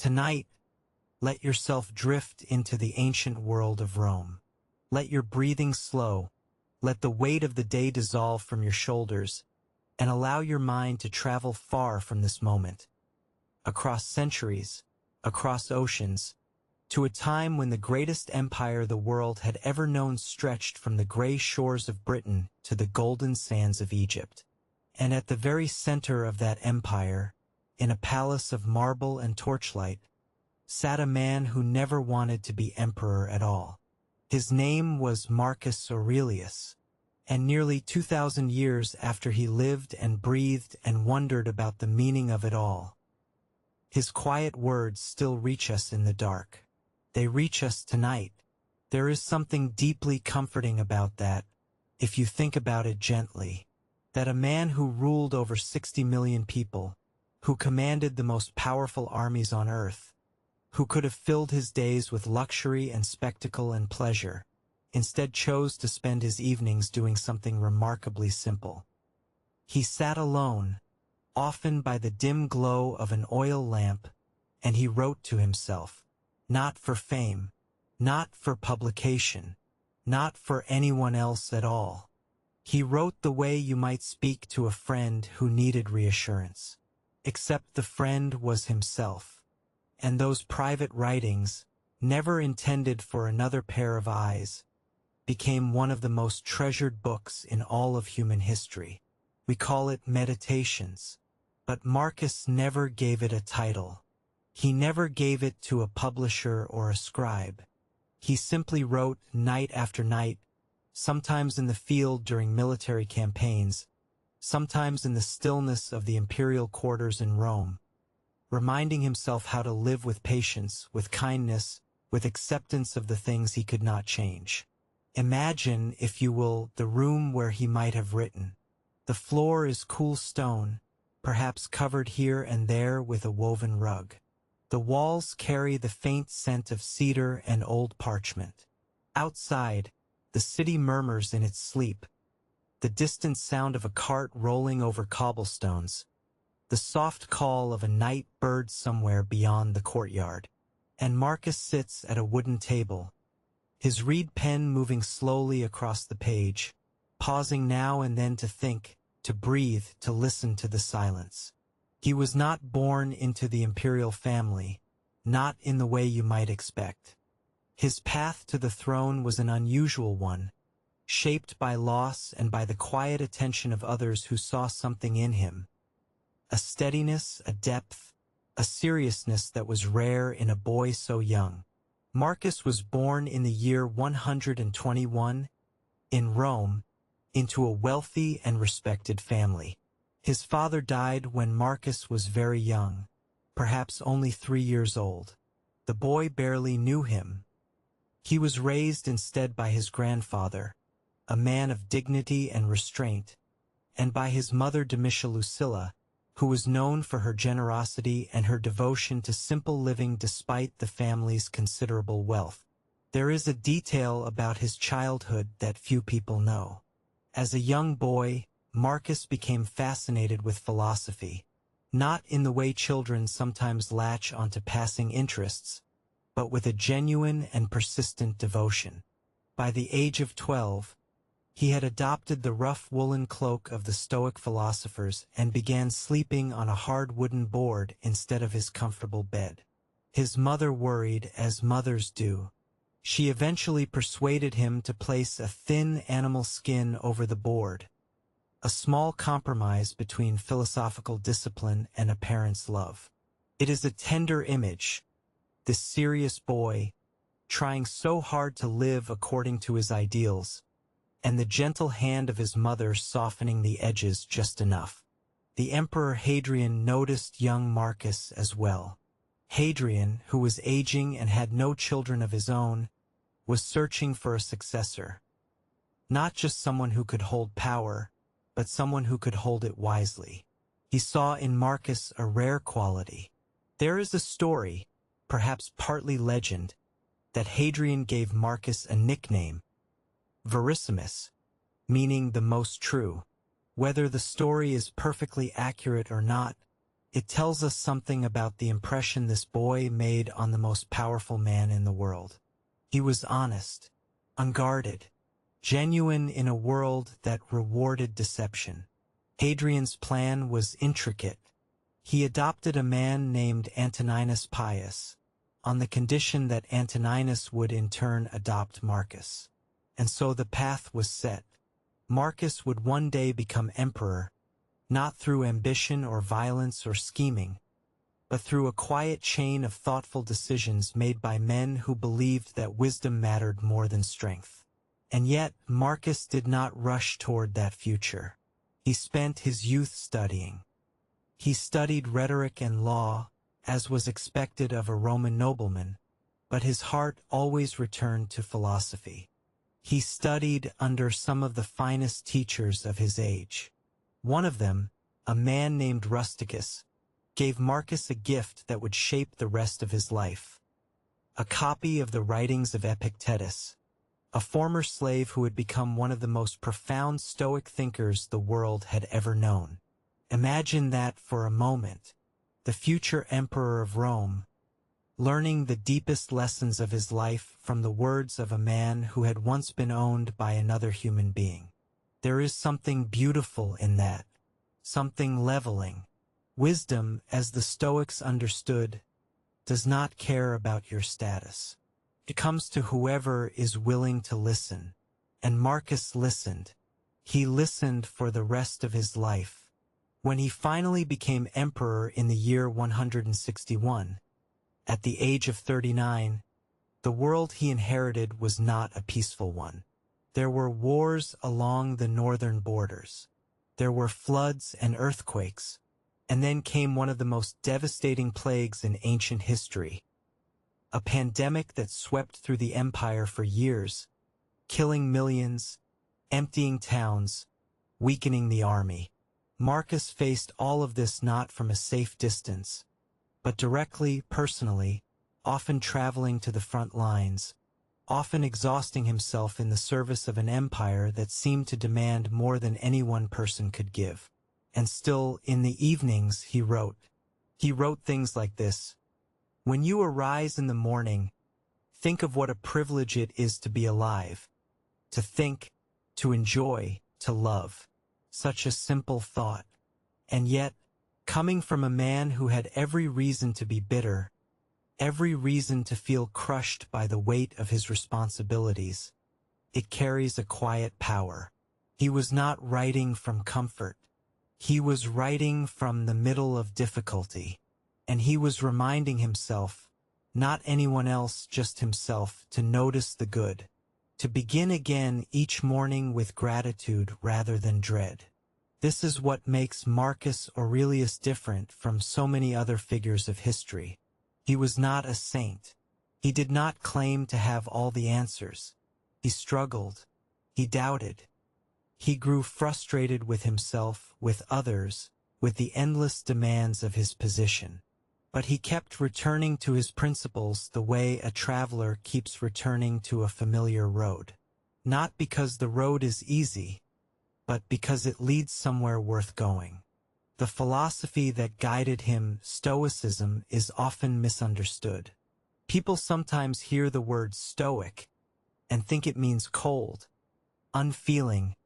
Tonight, let yourself drift into the ancient world of Rome. Let your breathing slow, let the weight of the day dissolve from your shoulders, and allow your mind to travel far from this moment, across centuries, across oceans, to a time when the greatest empire the world had ever known stretched from the gray shores of Britain to the golden sands of Egypt. And at the very center of that empire, in a palace of marble and torchlight, sat a man who never wanted to be emperor at all. His name was Marcus Aurelius, and nearly 2,000 years after he lived and breathed and wondered about the meaning of it all, his quiet words still reach us in the dark. They reach us tonight. There is something deeply comforting about that, if you think about it gently, that a man who ruled over 60 million people, who commanded the most powerful armies on earth, who could have filled his days with luxury and spectacle and pleasure, instead chose to spend his evenings doing something remarkably simple. He sat alone, often by the dim glow of an oil lamp, and he wrote to himself, not for fame, not for publication, not for anyone else at all. He wrote the way you might speak to a friend who needed reassurance, except the friend was himself. And those private writings, never intended for another pair of eyes, became one of the most treasured books in all of human history. We call it Meditations, but Marcus never gave it a title. He never gave it to a publisher or a scribe. He simply wrote night after night, sometimes in the field during military campaigns, sometimes in the stillness of the imperial quarters in Rome, reminding himself how to live with patience, with kindness, with acceptance of the things he could not change. Imagine, if you will, the room where he might have written. The floor is cool stone, perhaps covered here and there with a woven rug. The walls carry the faint scent of cedar and old parchment. Outside, the city murmurs in its sleep, the distant sound of a cart rolling over cobblestones, the soft call of a night bird somewhere beyond the courtyard. And Marcus sits at a wooden table, his reed pen moving slowly across the page, pausing now and then to think, to breathe, to listen to the silence. He was not born into the imperial family, not in the way you might expect. His path to the throne was an unusual one, shaped by loss and by the quiet attention of others who saw something in him. A steadiness, a depth, a seriousness that was rare in a boy so young. Marcus was born in the year 121, in Rome, into a wealthy and respected family. His father died when Marcus was very young, perhaps only 3 years old. The boy barely knew him. He was raised instead by his grandfather, a man of dignity and restraint, and by his mother Domitia Lucilla, who was known for her generosity and her devotion to simple living despite the family's considerable wealth. There is a detail about his childhood that few people know. As a young boy, Marcus became fascinated with philosophy, not in the way children sometimes latch onto passing interests, but with a genuine and persistent devotion. By the age of 12, he had adopted the rough woolen cloak of the Stoic philosophers and began sleeping on a hard wooden board instead of his comfortable bed. His mother worried, as mothers do. She eventually persuaded him to place a thin animal skin over the board, a small compromise between philosophical discipline and a parent's love. It is a tender image, this serious boy, trying so hard to live according to his ideals, and the gentle hand of his mother softening the edges just enough. The Emperor Hadrian noticed young Marcus as well. Hadrian, who was aging and had no children of his own, was searching for a successor. Not just someone who could hold power, but someone who could hold it wisely. He saw in Marcus a rare quality. There is a story, perhaps partly legend, that Hadrian gave Marcus a nickname, Verissimus, meaning the most true. Whether the story is perfectly accurate or not, It tells us something about the impression this boy made on the most powerful man in the world. He was honest, unguarded, genuine in a world that rewarded deception. Hadrian's plan was intricate. He adopted a man named Antoninus Pius, on the condition that Antoninus would in turn adopt Marcus. And so the path was set. Marcus would one day become emperor, not through ambition or violence or scheming, but through a quiet chain of thoughtful decisions made by men who believed that wisdom mattered more than strength. And yet, Marcus did not rush toward that future. He spent his youth studying. He studied rhetoric and law, as was expected of a Roman nobleman, but his heart always returned to philosophy. He studied under some of the finest teachers of his age. One of them, a man named Rusticus, gave Marcus a gift that would shape the rest of his life. A copy of the writings of Epictetus, a former slave who had become one of the most profound Stoic thinkers the world had ever known. Imagine that for a moment. The future emperor of Rome, learning the deepest lessons of his life from the words of a man who had once been owned by another human being. There is something beautiful in that, something leveling. Wisdom, as the Stoics understood, does not care about your status. It comes to whoever is willing to listen. And Marcus listened. He listened for the rest of his life. When he finally became emperor in the year 161, at the age of 39, the world he inherited was not a peaceful one. There were wars along the northern borders. There were floods and earthquakes, and then came one of the most devastating plagues in ancient history, a pandemic that swept through the empire for years, killing millions, emptying towns, weakening the army. Marcus faced all of this not from a safe distance, but directly, personally, often traveling to the front lines, often exhausting himself in the service of an empire that seemed to demand more than any one person could give. And still, in the evenings, he wrote. He wrote things like this: "When you arise in the morning, think of what a privilege it is to be alive, to think, to enjoy, to love." Such a simple thought. And yet, coming from a man who had every reason to be bitter, every reason to feel crushed by the weight of his responsibilities, it carries a quiet power. He was not writing from comfort. He was writing from the middle of difficulty, and he was reminding himself, not anyone else, just himself, to notice the good, to begin again each morning with gratitude rather than dread. This is what makes Marcus Aurelius different from so many other figures of history. He was not a saint. He did not claim to have all the answers. He struggled. He doubted. He grew frustrated with himself, with others, with the endless demands of his position. But he kept returning to his principles the way a traveler keeps returning to a familiar road. Not because the road is easy, but because it leads somewhere worth going. The philosophy that guided him, stoicism, is often misunderstood. People sometimes hear the word stoic and think it means cold, unfeeling,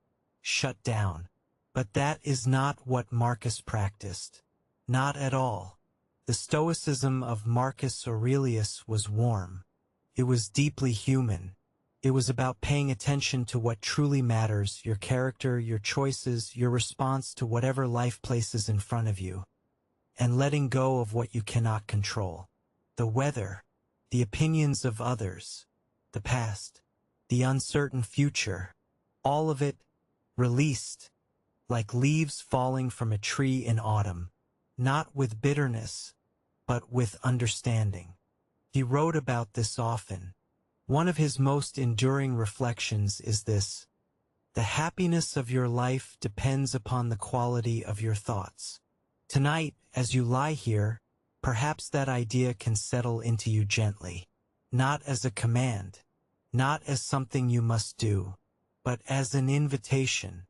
shut down. But that is not what Marcus practiced. Not at all. The stoicism of Marcus Aurelius was warm. It was deeply human. It was about paying attention to what truly matters, your character, your choices, your response to whatever life places in front of you, and letting go of what you cannot control. The weather, the opinions of others, the past, the uncertain future, all of it released, like leaves falling from a tree in autumn. Not with bitterness, but with understanding. He wrote about this often. One of his most enduring reflections is this: the happiness of your life depends upon the quality of your thoughts. Tonight, as you lie here, perhaps that idea can settle into you gently, not as a command, not as something you must do, but as an invitation.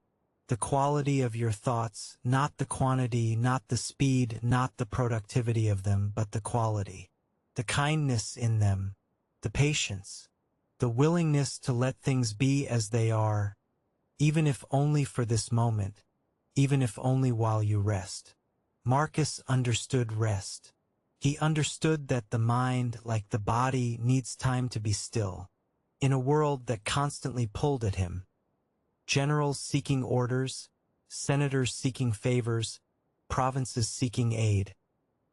The quality of your thoughts, not the quantity, not the speed, not the productivity of them, but the quality. The kindness in them, the patience, the willingness to let things be as they are, even if only for this moment, even if only while you rest. Marcus understood rest. He understood that the mind, like the body, needs time to be still. In a world that constantly pulled at him, generals seeking orders, senators seeking favors, provinces seeking aid,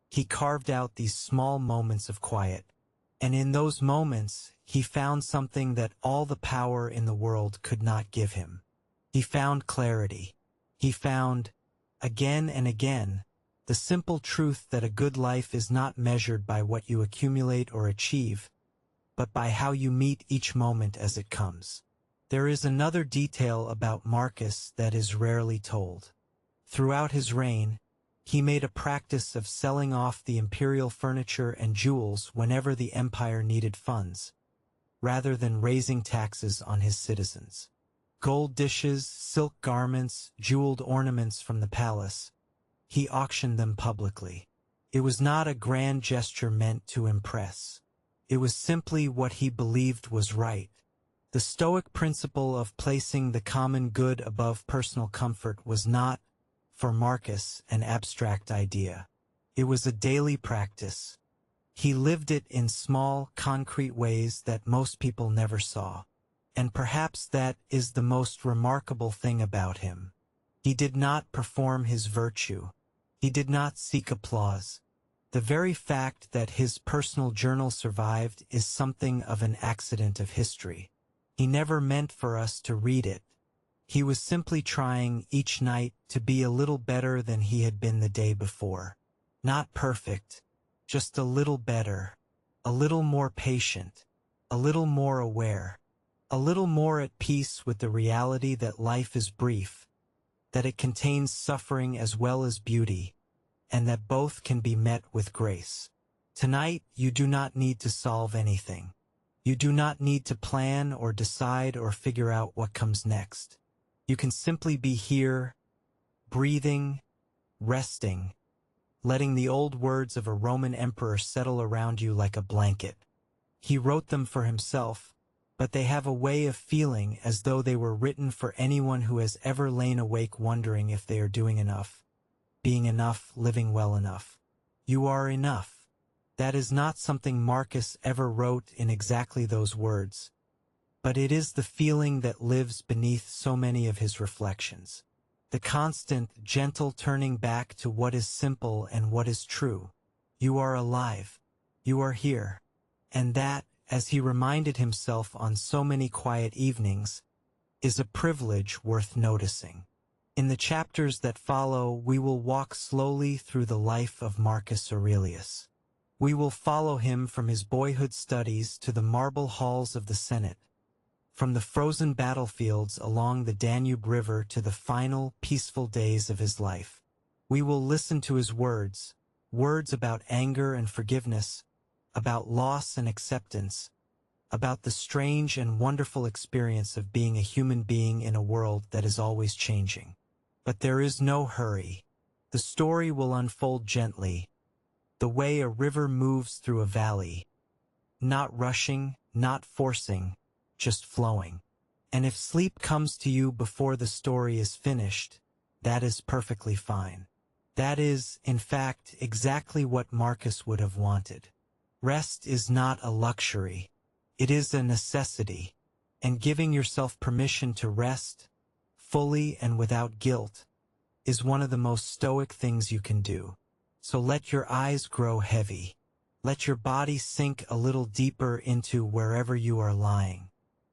he carved out these small moments of quiet. And in those moments, he found something that all the power in the world could not give him. He found clarity. He found, again and again, the simple truth that a good life is not measured by what you accumulate or achieve, but by how you meet each moment as it comes. There is another detail about Marcus that is rarely told. Throughout his reign, he made a practice of selling off the imperial furniture and jewels whenever the empire needed funds, rather than raising taxes on his citizens. Gold dishes, silk garments, jeweled ornaments from the palace, he auctioned them publicly. It was not a grand gesture meant to impress. It was simply what he believed was right. The Stoic principle of placing the common good above personal comfort was not, for Marcus, an abstract idea. It was a daily practice. He lived it in small, concrete ways that most people never saw. And perhaps that is the most remarkable thing about him. He did not perform his virtue. He did not seek applause. The very fact that his personal journal survived is something of an accident of history. He never meant for us to read it. He was simply trying each night to be a little better than he had been the day before. Not perfect, just a little better, a little more patient, a little more aware, a little more at peace with the reality that life is brief, that it contains suffering as well as beauty, and that both can be met with grace. Tonight, you do not need to solve anything. You do not need to plan or decide or figure out what comes next. You can simply be here, breathing, resting, letting the old words of a Roman emperor settle around you like a blanket. He wrote them for himself, but they have a way of feeling as though they were written for anyone who has ever lain awake wondering if they are doing enough, being enough, living well enough. You are enough. That is not something Marcus ever wrote in exactly those words, but it is the feeling that lives beneath so many of his reflections. The constant, gentle turning back to what is simple and what is true. You are alive. You are here. And that, as he reminded himself on so many quiet evenings, is a privilege worth noticing. In the chapters that follow, we will walk slowly through the life of Marcus Aurelius. We will follow him from his boyhood studies to the marble halls of the Senate, from the frozen battlefields along the Danube River to the final, peaceful days of his life. We will listen to his words, words about anger and forgiveness, about loss and acceptance, about the strange and wonderful experience of being a human being in a world that is always changing. But there is no hurry. The story will unfold gently, the way a river moves through a valley, not rushing, not forcing, just flowing. And if sleep comes to you before the story is finished, that is perfectly fine. That is, in fact, exactly what Marcus would have wanted. Rest is not a luxury. It is a necessity. And giving yourself permission to rest, fully and without guilt, is one of the most stoic things you can do. So let your eyes grow heavy. Let your body sink a little deeper into wherever you are lying.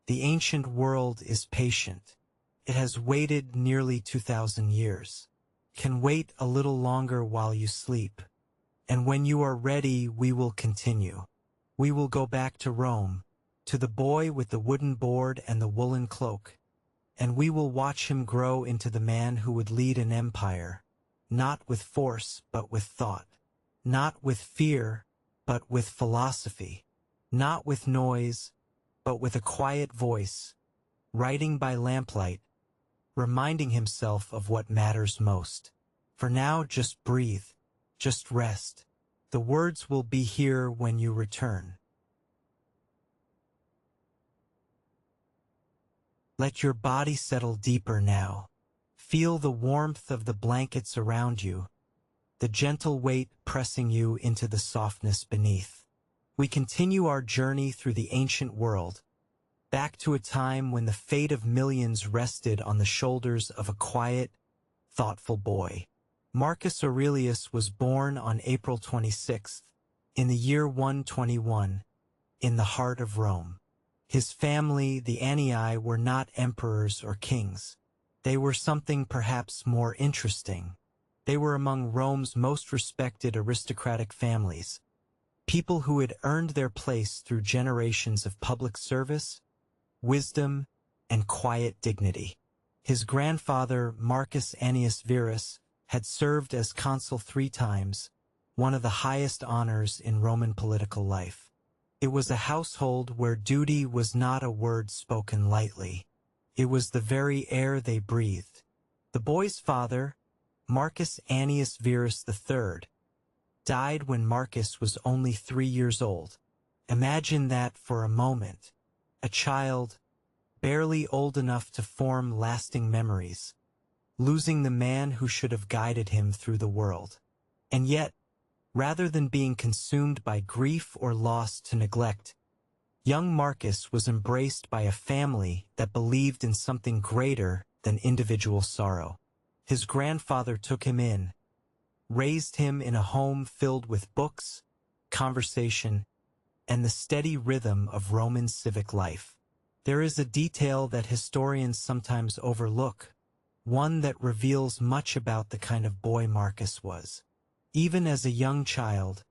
The ancient world is patient. It has waited nearly 2,000 years. Can wait a little longer while you sleep. And when you are ready, we will continue. We will go back to Rome, to the boy with the wooden board and the woolen cloak, and we will watch him grow into the man who would lead an empire, not with force but with thought, not with fear but with philosophy, not with noise but with a quiet voice, writing by lamplight, reminding himself of what matters most. For now, just breathe, just rest. The words will be here when you return. Let your body settle deeper now. Feel the warmth of the blankets around you, the gentle weight pressing you into the softness beneath. We continue our journey through the ancient world, back to a time when the fate of millions rested on the shoulders of a quiet, thoughtful boy. Marcus Aurelius was born on April 26th, in the year 121, in the heart of Rome. His family, the Anii, were not emperors or kings. They were something perhaps more interesting. They were among Rome's most respected aristocratic families, people who had earned their place through generations of public service, wisdom, and quiet dignity. His grandfather, Marcus Annius Verus, had served as consul 3 times, one of the highest honors in Roman political life. It was a household where duty was not a word spoken lightly. It was the very air they breathed. The boy's father, Marcus Annius Verus III, died when Marcus was only 3 years old. Imagine that for a moment. A child, barely old enough to form lasting memories, losing the man who should have guided him through the world. And yet, rather than being consumed by grief or lost to neglect, young Marcus was embraced by a family that believed in something greater than individual sorrow. His grandfather took him in, raised him in a home filled with books, conversation, and the steady rhythm of Roman civic life. There is a detail that historians sometimes overlook, one that reveals much about the kind of boy Marcus was. Even as a young child,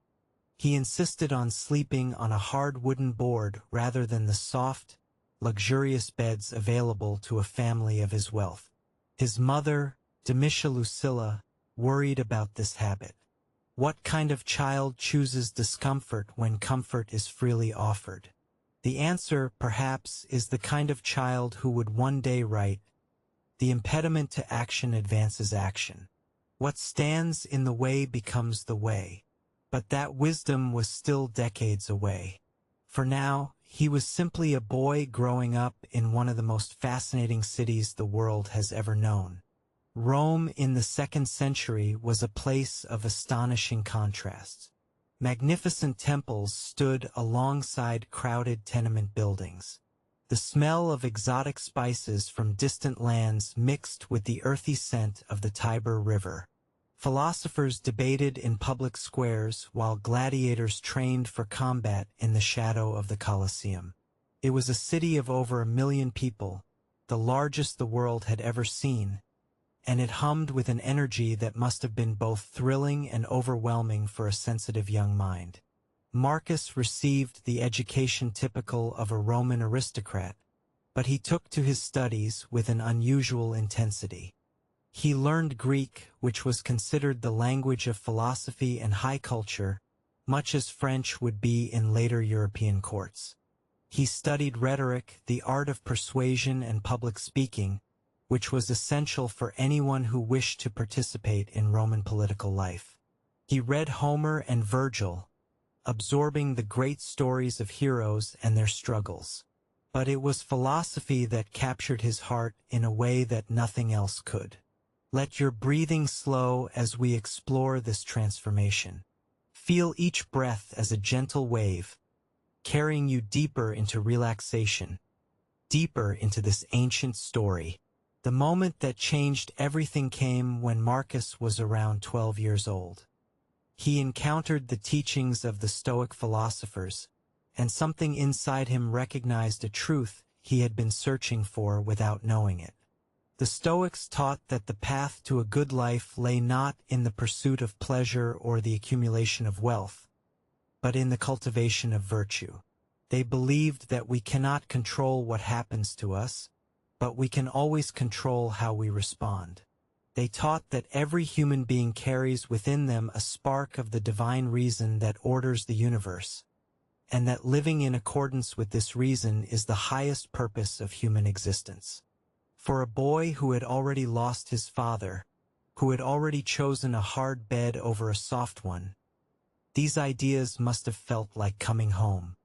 he insisted on sleeping on a hard wooden board rather than the soft, luxurious beds available to a family of his wealth. His mother, Domitia Lucilla, worried about this habit. What kind of child chooses discomfort when comfort is freely offered? The answer, perhaps, is the kind of child who would one day write, "The impediment to action advances action. What stands in the way becomes the way." But that wisdom was still decades away. For now, he was simply a boy growing up in one of the most fascinating cities the world has ever known. Rome in the 2nd century was a place of astonishing contrasts. Magnificent temples stood alongside crowded tenement buildings. The smell of exotic spices from distant lands mixed with the earthy scent of the Tiber River. Philosophers debated in public squares while gladiators trained for combat in the shadow of the Colosseum. It was a city of over 1 million people, the largest the world had ever seen, and it hummed with an energy that must have been both thrilling and overwhelming for a sensitive young mind. Marcus received the education typical of a Roman aristocrat, but he took to his studies with an unusual intensity. He learned Greek, which was considered the language of philosophy and high culture, much as French would be in later European courts. He studied rhetoric, the art of persuasion and public speaking, which was essential for anyone who wished to participate in Roman political life. He read Homer and Virgil, absorbing the great stories of heroes and their struggles. But it was philosophy that captured his heart in a way that nothing else could. Let your breathing slow as we explore this transformation. Feel each breath as a gentle wave, carrying you deeper into relaxation, deeper into this ancient story. The moment that changed everything came when Marcus was around 12 years old. He encountered the teachings of the Stoic philosophers, and something inside him recognized a truth he had been searching for without knowing it. The Stoics taught that the path to a good life lay not in the pursuit of pleasure or the accumulation of wealth, but in the cultivation of virtue. They believed that we cannot control what happens to us, but we can always control how we respond. They taught that every human being carries within them a spark of the divine reason that orders the universe, and that living in accordance with this reason is the highest purpose of human existence. For a boy who had already lost his father, who had already chosen a hard bed over a soft one, these ideas must have felt like coming home.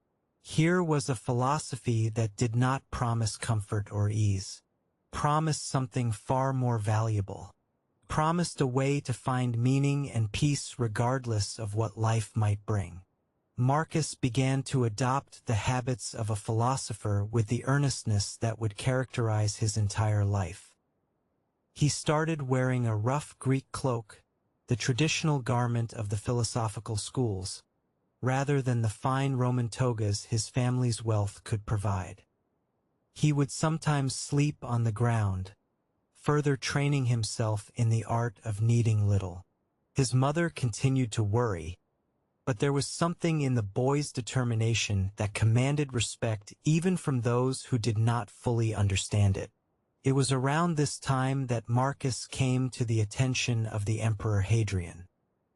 Here was a philosophy that did not promise comfort or ease, promised something far more valuable, promised a way to find meaning and peace regardless of what life might bring. Marcus began to adopt the habits of a philosopher with the earnestness that would characterize his entire life. He started wearing a rough Greek cloak, the traditional garment of the philosophical schools, rather than the fine Roman togas his family's wealth could provide. He would sometimes sleep on the ground, further training himself in the art of needing little. His mother continued to worry, but there was something in the boy's determination that commanded respect even from those who did not fully understand it. It was around this time that Marcus came to the attention of the Emperor Hadrian.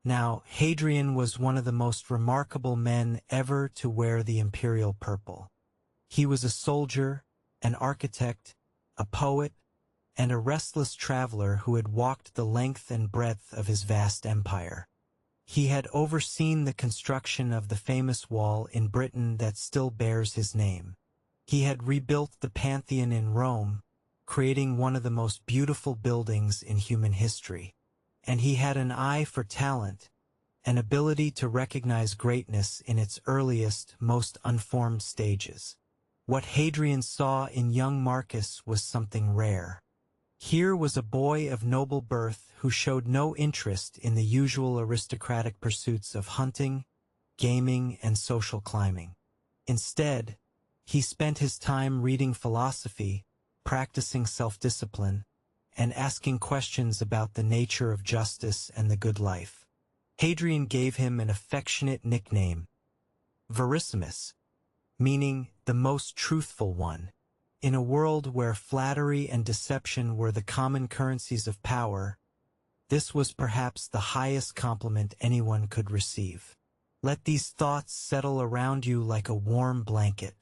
Now, Hadrian was one of the most remarkable men ever to wear the imperial purple. He was a soldier, an architect, a poet, and a restless traveler who had walked the length and breadth of his vast empire. He had overseen the construction of the famous wall in Britain that still bears his name. He had rebuilt the Pantheon in Rome, creating one of the most beautiful buildings in human history. And he had an eye for talent, an ability to recognize greatness in its earliest, most unformed stages. What Hadrian saw in young Marcus was something rare. Here was a boy of noble birth who showed no interest in the usual aristocratic pursuits of hunting, gaming, and social climbing. Instead, he spent his time reading philosophy, practicing self-discipline, and asking questions about the nature of justice and the good life. Hadrian gave him an affectionate nickname, Verissimus, meaning the most truthful one. In a world where flattery and deception were the common currencies of power, this was perhaps the highest compliment anyone could receive. Let these thoughts settle around you like a warm blanket.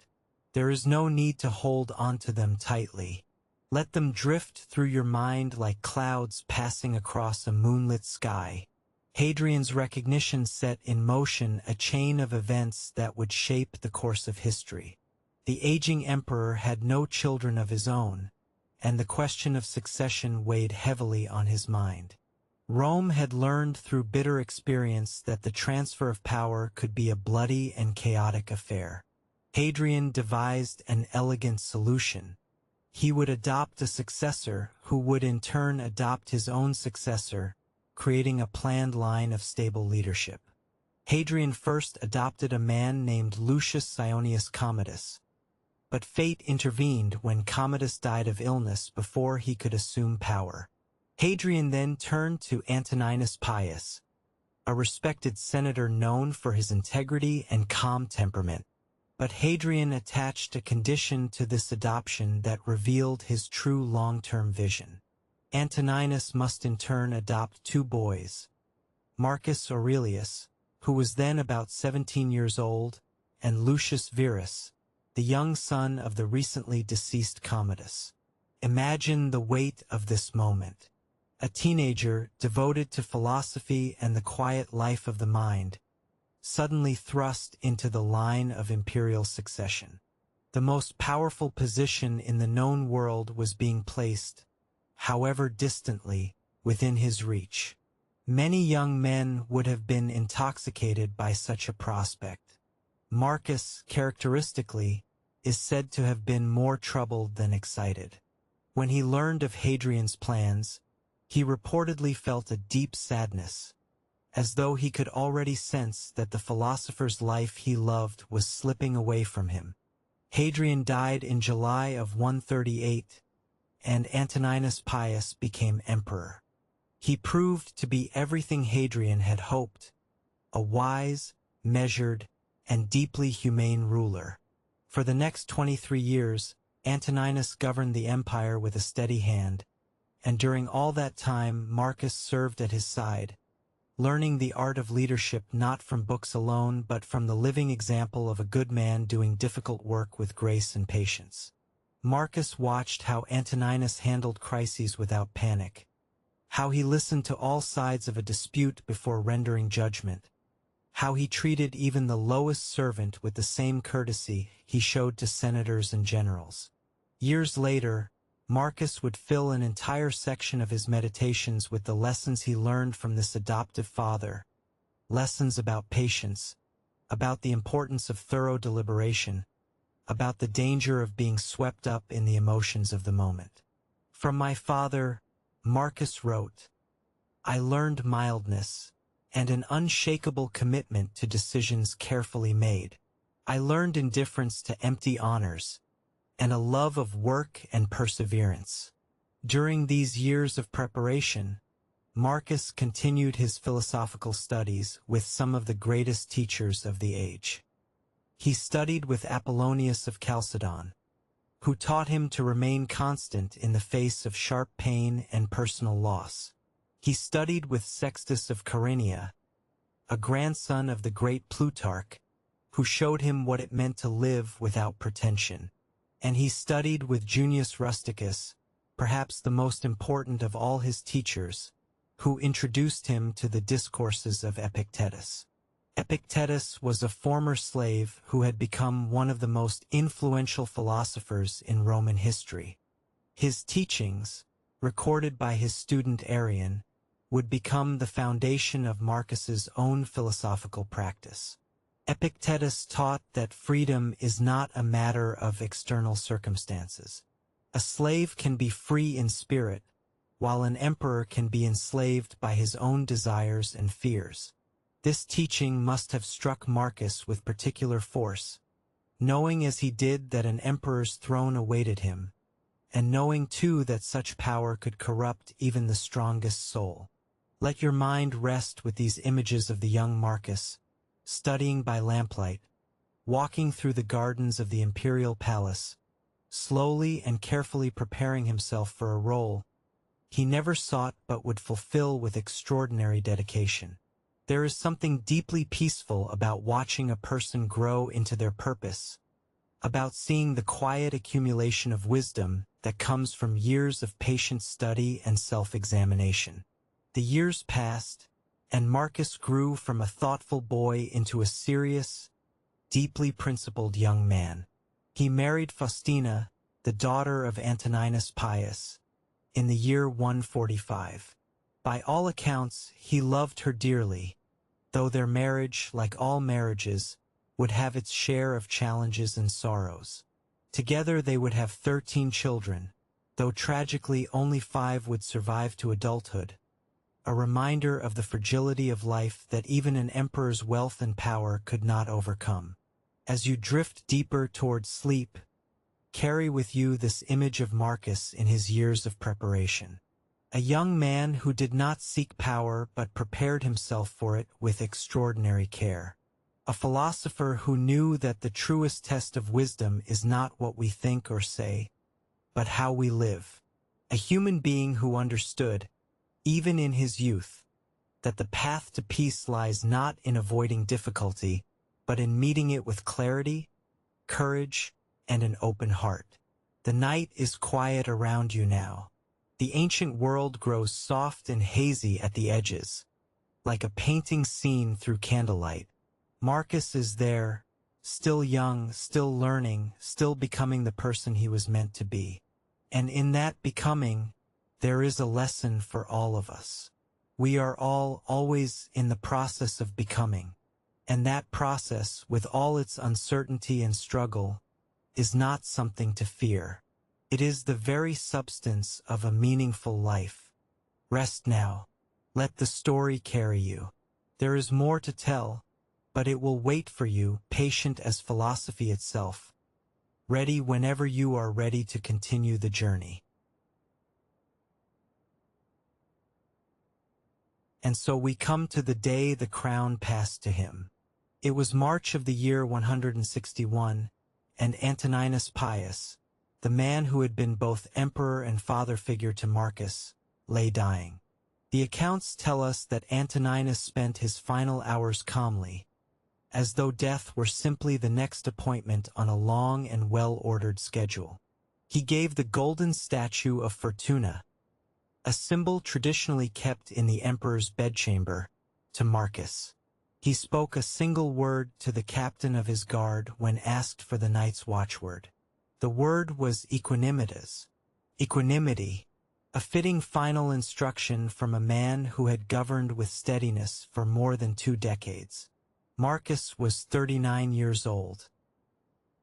There is no need to hold onto them tightly. Let them drift through your mind like clouds passing across a moonlit sky. Hadrian's recognition set in motion a chain of events that would shape the course of history. The aging emperor had no children of his own, and the question of succession weighed heavily on his mind. Rome had learned through bitter experience that the transfer of power could be a bloody and chaotic affair. Hadrian devised an elegant solution. He would adopt a successor who would in turn adopt his own successor, creating a planned line of stable leadership. Hadrian first adopted a man named Lucius Ionius Commodus, but fate intervened when Commodus died of illness before he could assume power. Hadrian then turned to Antoninus Pius, a respected senator known for his integrity and calm temperament. But Hadrian attached a condition to this adoption that revealed his true long-term vision. Antoninus must in turn adopt two boys, Marcus Aurelius, who was then about 17 years old, and Lucius Verus, the young son of the recently deceased Commodus. Imagine the weight of this moment. A teenager devoted to philosophy and the quiet life of the mind, suddenly thrust into the line of imperial succession. The most powerful position in the known world was being placed, however distantly, within his reach. Many young men would have been intoxicated by such a prospect. Marcus, characteristically, is said to have been more troubled than excited. When he learned of Hadrian's plans, he reportedly felt a deep sadness, as though he could already sense that the philosopher's life he loved was slipping away from him. Hadrian died in July of 138, and Antoninus Pius became emperor. He proved to be everything Hadrian had hoped, a wise, measured, and deeply humane ruler. For the next 23 years, Antoninus governed the empire with a steady hand, and during all that time Marcus served at his side, learning the art of leadership not from books alone but from the living example of a good man doing difficult work with grace and patience. Marcus watched how Antoninus handled crises without panic, how he listened to all sides of a dispute before rendering judgment, how he treated even the lowest servant with the same courtesy he showed to senators and generals. Years later, Marcus would fill an entire section of his meditations with the lessons he learned from this adoptive father, lessons about patience, about the importance of thorough deliberation, about the danger of being swept up in the emotions of the moment. From my father, Marcus wrote, I learned mildness and an unshakable commitment to decisions carefully made. I learned indifference to empty honors and a love of work and perseverance. During these years of preparation, Marcus continued his philosophical studies with some of the greatest teachers of the age. He studied with Apollonius of Chalcedon, who taught him to remain constant in the face of sharp pain and personal loss. He studied with Sextus of Carinthia, a grandson of the great Plutarch, who showed him what it meant to live without pretension. And he studied with Junius Rusticus, perhaps the most important of all his teachers, who introduced him to the discourses of Epictetus. Epictetus was a former slave who had become one of the most influential philosophers in Roman history. His teachings, recorded by his student Arrian, would become the foundation of Marcus's own philosophical practice. Epictetus taught that freedom is not a matter of external circumstances. A slave can be free in spirit, while an emperor can be enslaved by his own desires and fears. This teaching must have struck Marcus with particular force, knowing as he did that an emperor's throne awaited him, and knowing too that such power could corrupt even the strongest soul. Let your mind rest with these images of the young Marcus, studying by lamplight, walking through the gardens of the imperial palace, slowly and carefully preparing himself for a role he never sought but would fulfill with extraordinary dedication. There is something deeply peaceful about watching a person grow into their purpose, about seeing the quiet accumulation of wisdom that comes from years of patient study and self-examination. The years passed, and Marcus grew from a thoughtful boy into a serious, deeply principled young man. He married Faustina, the daughter of Antoninus Pius, in the year 145. By all accounts, he loved her dearly, though their marriage, like all marriages, would have its share of challenges and sorrows. Together they would have 13 children, though tragically only 5 would survive to adulthood, a reminder of the fragility of life that even an emperor's wealth and power could not overcome. As you drift deeper toward sleep, carry with you this image of Marcus in his years of preparation. A young man who did not seek power but prepared himself for it with extraordinary care. A philosopher who knew that the truest test of wisdom is not what we think or say, but how we live. A human being who understood, even in his youth, that the path to peace lies not in avoiding difficulty, but in meeting it with clarity, courage, and an open heart. The night is quiet around you now. The ancient world grows soft and hazy at the edges, like a painting seen through candlelight. Marcus is there, still young, still learning, still becoming the person he was meant to be. And in that becoming, there is a lesson for all of us. We are all always in the process of becoming, and that process, with all its uncertainty and struggle, is not something to fear. It is the very substance of a meaningful life. Rest now. Let the story carry you. There is more to tell, but it will wait for you, patient as philosophy itself, ready whenever you are ready to continue the journey. And so we come to the day the crown passed to him. It was March of the year 161, and Antoninus Pius, the man who had been both emperor and father figure to Marcus, lay dying. The accounts tell us that Antoninus spent his final hours calmly, as though death were simply the next appointment on a long and well-ordered schedule. He gave the golden statue of Fortuna, a symbol traditionally kept in the emperor's bedchamber, to Marcus. He spoke a single word to the captain of his guard when asked for the night's watchword. The word was equanimitas. Equanimity, a fitting final instruction from a man who had governed with steadiness for more than 2 decades. Marcus was 39 years old.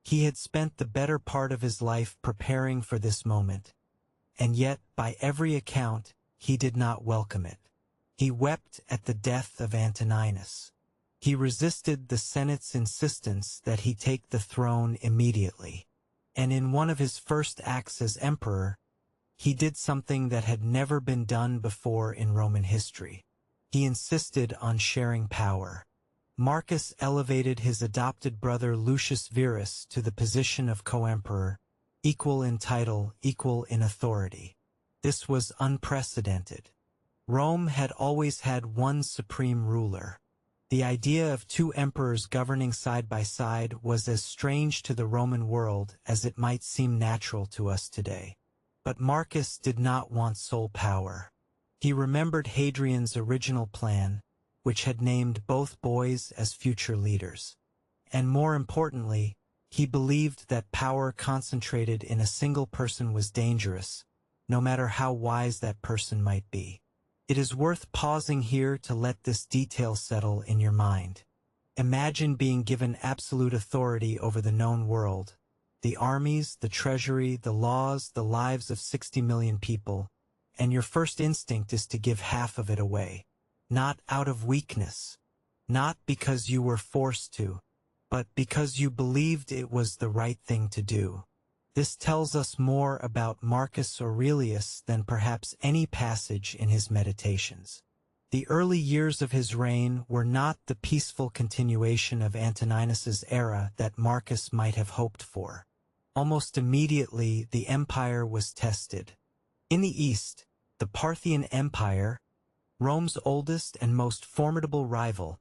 He had spent the better part of his life preparing for this moment, and yet, by every account, he did not welcome it. He wept at the death of Antoninus. He resisted the Senate's insistence that he take the throne immediately, and in one of his first acts as emperor, he did something that had never been done before in Roman history. He insisted on sharing power. Marcus elevated his adopted brother Lucius Verus to the position of co-emperor, equal in title, equal in authority. This was unprecedented. Rome had always had one supreme ruler. The idea of 2 emperors governing side by side was as strange to the Roman world as it might seem natural to us today. But Marcus did not want sole power. He remembered Hadrian's original plan, which had named both boys as future leaders. And more importantly, he believed that power concentrated in a single person was dangerous, no matter how wise that person might be. It is worth pausing here to let this detail settle in your mind. Imagine being given absolute authority over the known world, the armies, the treasury, the laws, the lives of 60 million people, and your first instinct is to give half of it away. Not out of weakness, not because you were forced to, but because you believed it was the right thing to do. This tells us more about Marcus Aurelius than perhaps any passage in his Meditations. The early years of his reign were not the peaceful continuation of Antoninus's era that Marcus might have hoped for. Almost immediately, the empire was tested. In the east, the Parthian Empire, Rome's oldest and most formidable rival,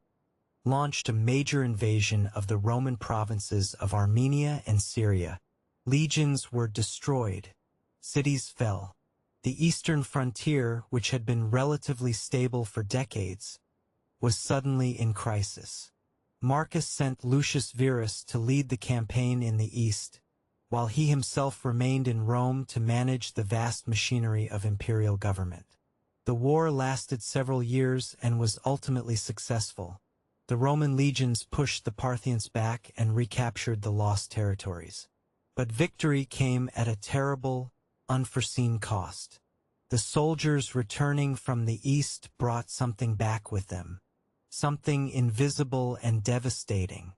launched a major invasion of the Roman provinces of Armenia and Syria. Legions were destroyed. Cities fell. The eastern frontier, which had been relatively stable for decades, was suddenly in crisis. Marcus sent Lucius Verus to lead the campaign in the east, while he himself remained in Rome to manage the vast machinery of imperial government. The war lasted several years and was ultimately successful. The Roman legions pushed the Parthians back and recaptured the lost territories. But victory came at a terrible, unforeseen cost. The soldiers returning from the east brought something back with them, something invisible and devastating.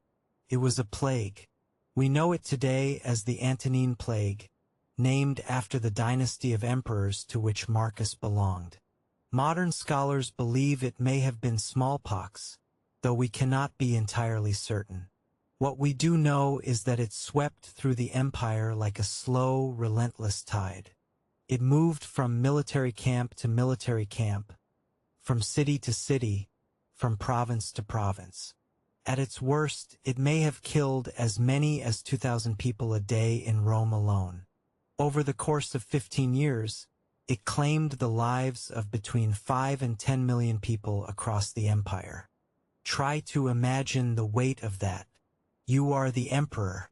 It was a plague. We know it today as the Antonine Plague, named after the dynasty of emperors to which Marcus belonged. Modern scholars believe it may have been smallpox, though we cannot be entirely certain. What we do know is that it swept through the empire like a slow, relentless tide. It moved from military camp to military camp, from city to city, from province to province. At its worst, it may have killed as many as 2,000 people a day in Rome alone. Over the course of 15 years, it claimed the lives of between 5 and 10 million people across the empire. Try to imagine the weight of that. You are the emperor.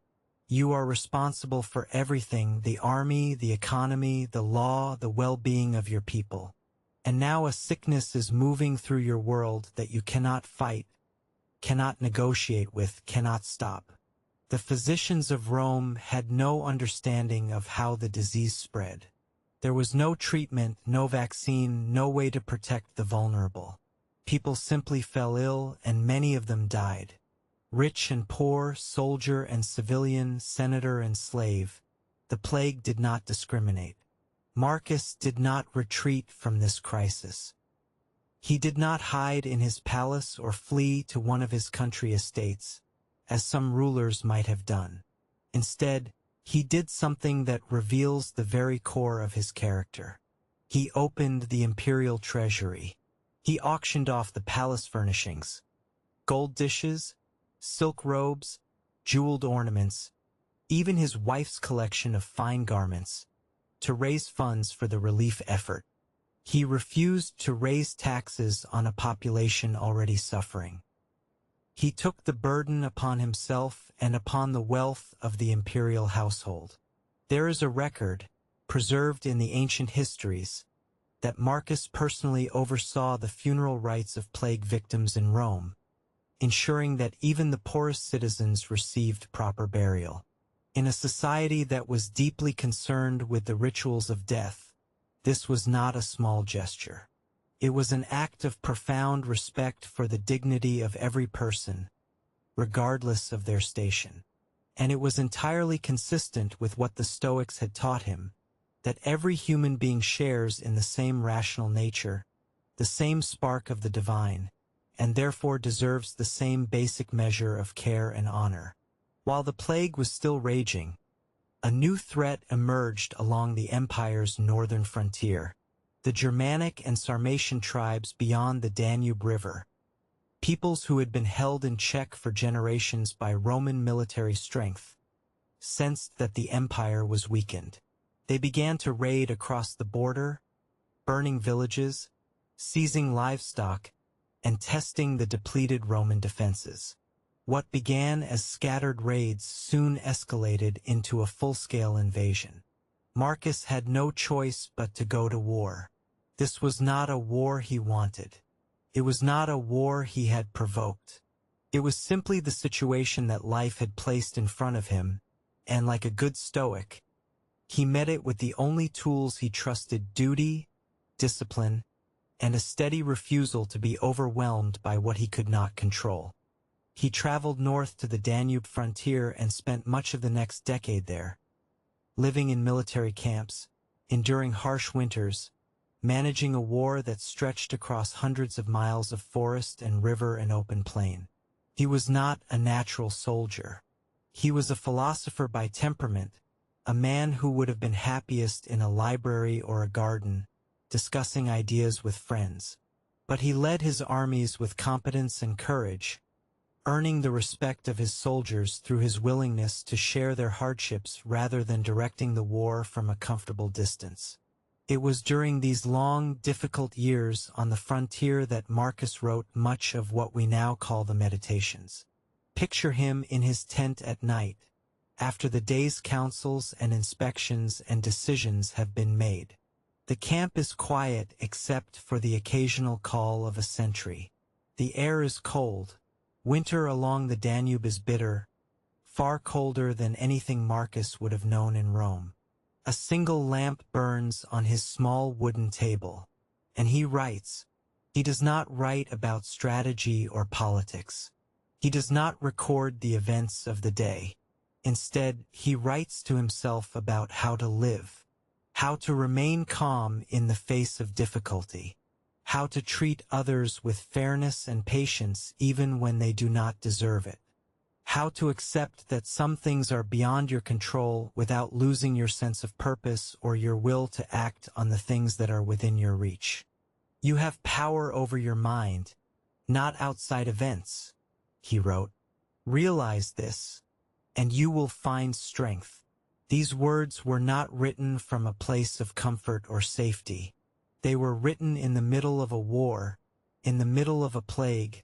You are responsible for everything, the army, the economy, the law, the well-being of your people. And now a sickness is moving through your world that you cannot fight, cannot negotiate with, cannot stop. The physicians of Rome had no understanding of how the disease spread. There was no treatment, no vaccine, no way to protect the vulnerable. People simply fell ill, and many of them died. Rich and poor, soldier and civilian, senator and slave, the plague did not discriminate. Marcus did not retreat from this crisis. He did not hide in his palace or flee to one of his country estates, as some rulers might have done. Instead, he did something that reveals the very core of his character. He opened the imperial treasury. He auctioned off the palace furnishings, gold dishes, silk robes, jeweled ornaments, even his wife's collection of fine garments, to raise funds for the relief effort. He refused to raise taxes on a population already suffering. He took the burden upon himself and upon the wealth of the imperial household. There is a record, preserved in the ancient histories, that Marcus personally oversaw the funeral rites of plague victims in Rome, ensuring that even the poorest citizens received proper burial. In a society that was deeply concerned with the rituals of death, this was not a small gesture. It was an act of profound respect for the dignity of every person, regardless of their station. And it was entirely consistent with what the Stoics had taught him, that every human being shares in the same rational nature, the same spark of the divine, and therefore deserves the same basic measure of care and honor. While the plague was still raging, a new threat emerged along the empire's northern frontier, the Germanic and Sarmatian tribes beyond the Danube River, peoples who had been held in check for generations by Roman military strength, sensed that the empire was weakened. They began to raid across the border, burning villages, seizing livestock, and testing the depleted Roman defenses. What began as scattered raids soon escalated into a full-scale invasion. Marcus had no choice but to go to war. This was not a war he wanted. It was not a war he had provoked. It was simply the situation that life had placed in front of him, and like a good Stoic, he met it with the only tools he trusted: duty, discipline, and a steady refusal to be overwhelmed by what he could not control. He traveled north to the Danube frontier and spent much of the next decade there, living in military camps, enduring harsh winters, managing a war that stretched across hundreds of miles of forest and river and open plain. He was not a natural soldier. He was a philosopher by temperament, a man who would have been happiest in a library or a garden, discussing ideas with friends. But he led his armies with competence and courage, earning the respect of his soldiers through his willingness to share their hardships rather than directing the war from a comfortable distance. It was during these long, difficult years on the frontier that Marcus wrote much of what we now call the Meditations. Picture him in his tent at night, after the day's councils and inspections and decisions have been made. The camp is quiet except for the occasional call of a sentry. The air is cold. Winter along the Danube is bitter, far colder than anything Marcus would have known in Rome. A single lamp burns on his small wooden table, and he writes. He does not write about strategy or politics. He does not record the events of the day. Instead, he writes to himself about how to live, how to remain calm in the face of difficulty, how to treat others with fairness and patience even when they do not deserve it, how to accept that some things are beyond your control without losing your sense of purpose or your will to act on the things that are within your reach. You have power over your mind, not outside events, he wrote. Realize this, and you will find strength. These words were not written from a place of comfort or safety. They were written in the middle of a war, in the middle of a plague,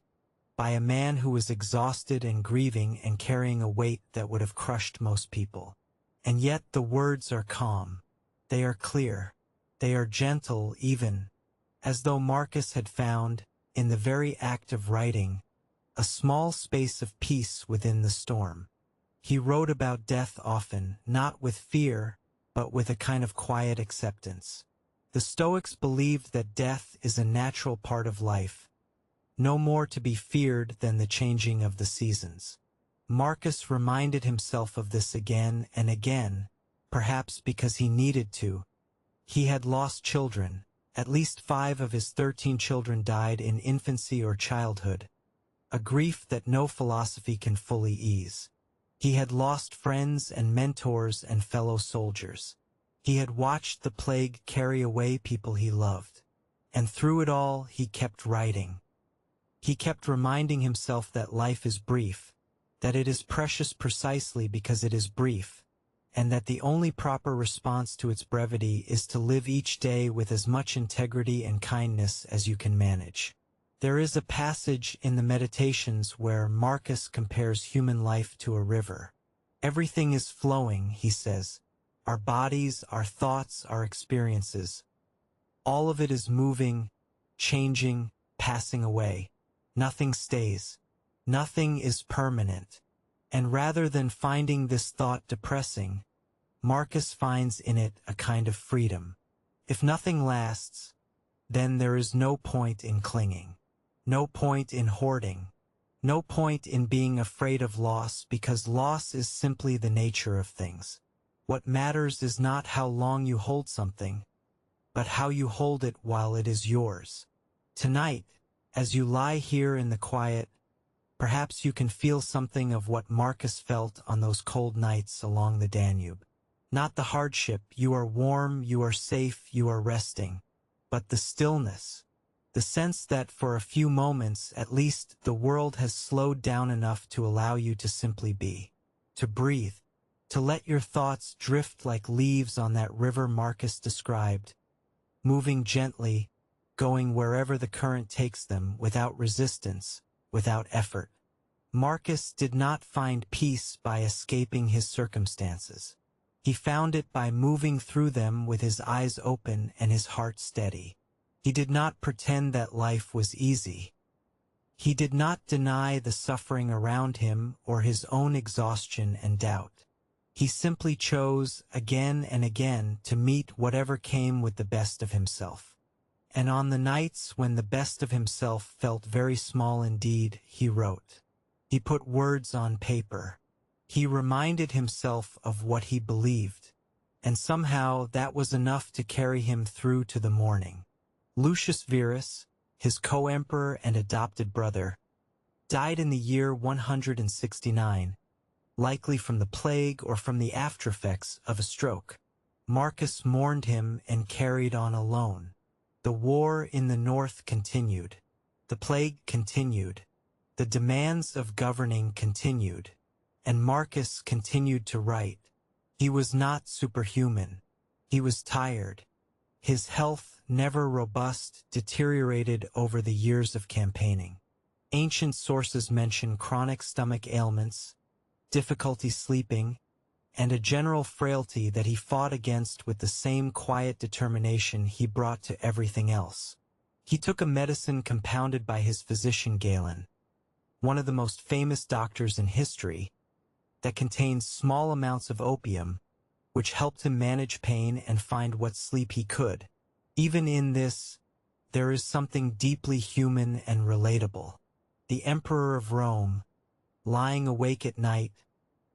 by a man who was exhausted and grieving and carrying a weight that would have crushed most people. And yet the words are calm. They are clear. They are gentle even, as though Marcus had found, in the very act of writing, a small space of peace within the storm. He wrote about death often, not with fear, but with a kind of quiet acceptance. The Stoics believed that death is a natural part of life, no more to be feared than the changing of the seasons. Marcus reminded himself of this again and again, perhaps because he needed to. He had lost children. At least 5 of his 13 children died in infancy or childhood, a grief that no philosophy can fully ease. He had lost friends and mentors and fellow soldiers. He had watched the plague carry away people he loved. And through it all, he kept writing. He kept reminding himself that life is brief, that it is precious precisely because it is brief, and that the only proper response to its brevity is to live each day with as much integrity and kindness as you can manage. There is a passage in the Meditations where Marcus compares human life to a river. Everything is flowing, he says. Our bodies, our thoughts, our experiences. All of it is moving, changing, passing away. Nothing stays. Nothing is permanent. And rather than finding this thought depressing, Marcus finds in it a kind of freedom. If nothing lasts, then there is no point in clinging. No point in hoarding. No point in being afraid of loss, because loss is simply the nature of things. What matters is not how long you hold something, but how you hold it while it is yours. Tonight, as you lie here in the quiet, perhaps you can feel something of what Marcus felt on those cold nights along the Danube. Not the hardship, you are warm, you are safe, you are resting, but the stillness. The sense that for a few moments, at least, the world has slowed down enough to allow you to simply be. To breathe. To let your thoughts drift like leaves on that river Marcus described. Moving gently, going wherever the current takes them, without resistance, without effort. Marcus did not find peace by escaping his circumstances. He found it by moving through them with his eyes open and his heart steady. He did not pretend that life was easy. He did not deny the suffering around him or his own exhaustion and doubt. He simply chose, again and again, to meet whatever came with the best of himself. And on the nights when the best of himself felt very small indeed, he wrote. He put words on paper. He reminded himself of what he believed, and somehow that was enough to carry him through to the morning. Lucius Verus, his co-emperor and adopted brother, died in the year 169, likely from the plague or from the aftereffects of a stroke. Marcus mourned him and carried on alone. The war in the north continued. The plague continued. The demands of governing continued. And Marcus continued to write. He was not superhuman. He was tired. His health, never robust, deteriorated over the years of campaigning. Ancient sources mention chronic stomach ailments, difficulty sleeping, and a general frailty that he fought against with the same quiet determination he brought to everything else. He took a medicine compounded by his physician Galen, one of the most famous doctors in history, that contained small amounts of opium, which helped him manage pain and find what sleep he could. Even in this, there is something deeply human and relatable. The Emperor of Rome, lying awake at night,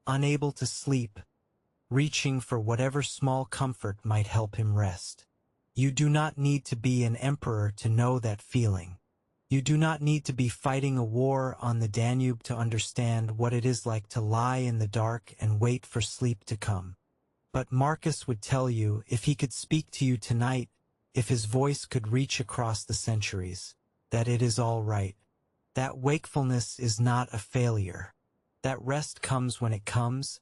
unable to sleep, reaching for whatever small comfort might help him rest. You do not need to be an emperor to know that feeling. You do not need to be fighting a war on the Danube to understand what it is like to lie in the dark and wait for sleep to come. But Marcus would tell you, if he could speak to you tonight, if his voice could reach across the centuries, that it is all right. That wakefulness is not a failure. That rest comes when it comes,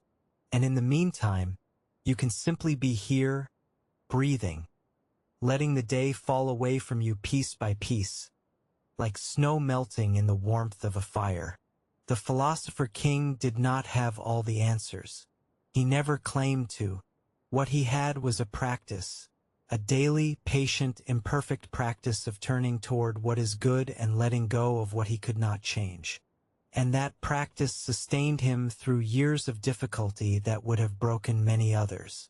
and in the meantime, you can simply be here, breathing, letting the day fall away from you piece by piece, like snow melting in the warmth of a fire. The philosopher king did not have all the answers. He never claimed to. What he had was a practice, a daily, patient, imperfect practice of turning toward what is good and letting go of what he could not change. And that practice sustained him through years of difficulty that would have broken many others.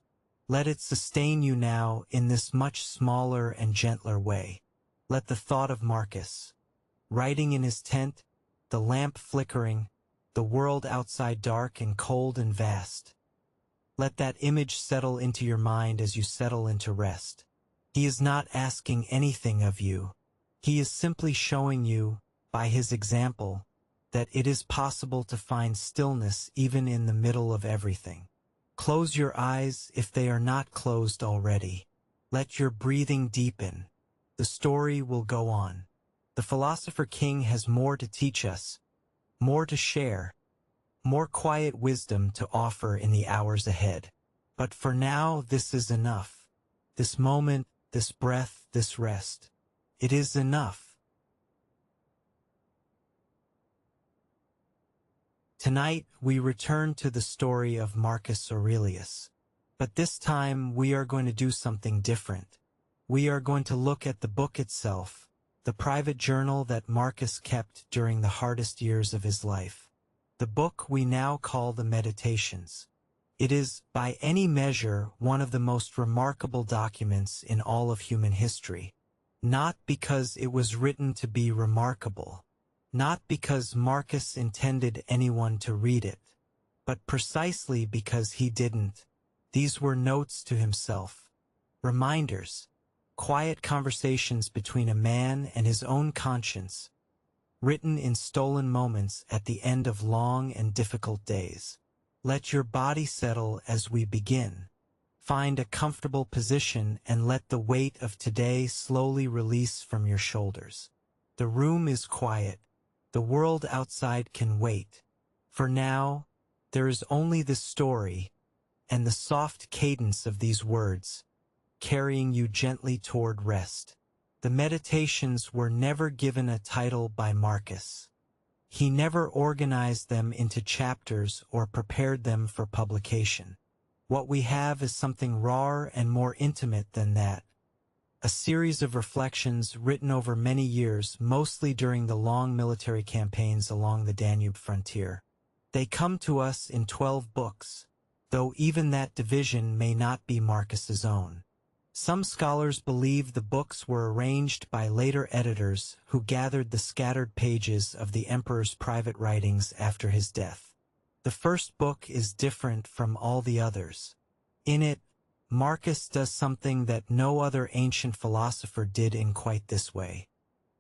Let it sustain you now in this much smaller and gentler way. Let the thought of Marcus, writing in his tent, the lamp flickering, the world outside dark and cold and vast. Let that image settle into your mind as you settle into rest. He is not asking anything of you. He is simply showing you, by his example, that it is possible to find stillness even in the middle of everything. Close your eyes if they are not closed already. Let your breathing deepen. The story will go on. The philosopher king has more to teach us, more to share, more quiet wisdom to offer in the hours ahead. But for now, this is enough. This moment, this breath, this rest. It is enough. Tonight, we return to the story of Marcus Aurelius. But this time, we are going to do something different. We are going to look at the book itself, the private journal that Marcus kept during the hardest years of his life. The book we now call the Meditations. It is, by any measure, one of the most remarkable documents in all of human history. Not because it was written to be remarkable, not because Marcus intended anyone to read it, but precisely because he didn't. These were notes to himself, reminders, quiet conversations between a man and his own conscience, written in stolen moments at the end of long and difficult days. Let your body settle as we begin. Find a comfortable position and let the weight of today slowly release from your shoulders. The room is quiet. The world outside can wait. For now, there is only this story and the soft cadence of these words, carrying you gently toward rest. The Meditations were never given a title by Marcus. He never organized them into chapters or prepared them for publication. What we have is something rawer and more intimate than that. A series of reflections written over many years, mostly during the long military campaigns along the Danube frontier. They come to us in 12 books, though even that division may not be Marcus's own. Some scholars believe the books were arranged by later editors who gathered the scattered pages of the emperor's private writings after his death. The first book is different from all the others. In it, Marcus does something that no other ancient philosopher did in quite this way.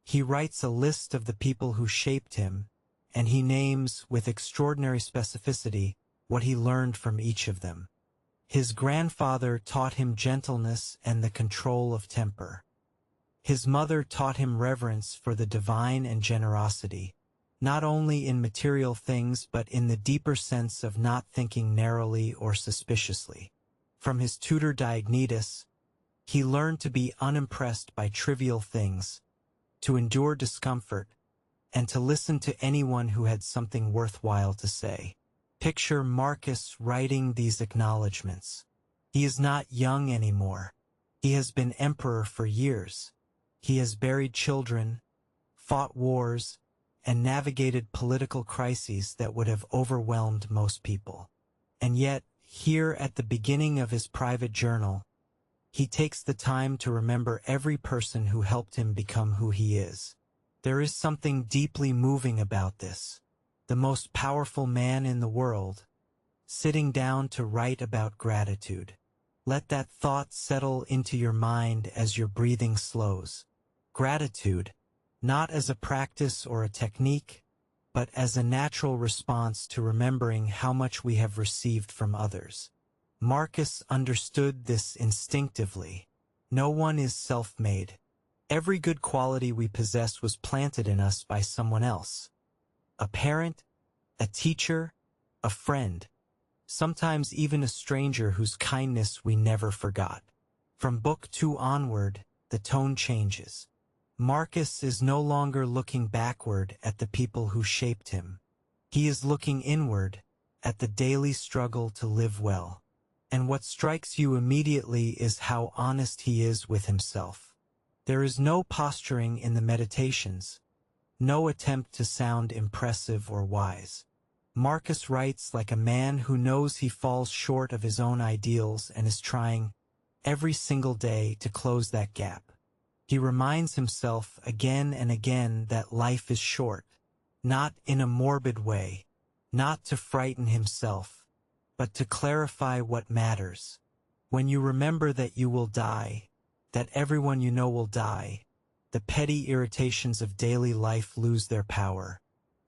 He writes a list of the people who shaped him, and he names, with extraordinary specificity, what he learned from each of them. His grandfather taught him gentleness and the control of temper. His mother taught him reverence for the divine and generosity, not only in material things but in the deeper sense of not thinking narrowly or suspiciously. From his tutor Diognetus, he learned to be unimpressed by trivial things, to endure discomfort, and to listen to anyone who had something worthwhile to say. Picture Marcus writing these acknowledgments. He is not young anymore. He has been emperor for years. He has buried children, fought wars, and navigated political crises that would have overwhelmed most people. And yet, here at the beginning of his private journal, he takes the time to remember every person who helped him become who he is. There is something deeply moving about this. The most powerful man in the world, sitting down to write about gratitude. Let that thought settle into your mind as your breathing slows. Gratitude, not as a practice or a technique, but as a natural response to remembering how much we have received from others. Marcus understood this instinctively. No one is self-made. Every good quality we possess was planted in us by someone else. A parent, a teacher, a friend, sometimes even a stranger whose kindness we never forgot. From Book 2 onward, the tone changes. Marcus is no longer looking backward at the people who shaped him. He is looking inward at the daily struggle to live well. And what strikes you immediately is how honest he is with himself. There is no posturing in the Meditations, no attempt to sound impressive or wise. Marcus writes like a man who knows he falls short of his own ideals and is trying, every single day, to close that gap. He reminds himself again and again that life is short, not in a morbid way, not to frighten himself, but to clarify what matters. When you remember that you will die, that everyone you know will die, the petty irritations of daily life lose their power.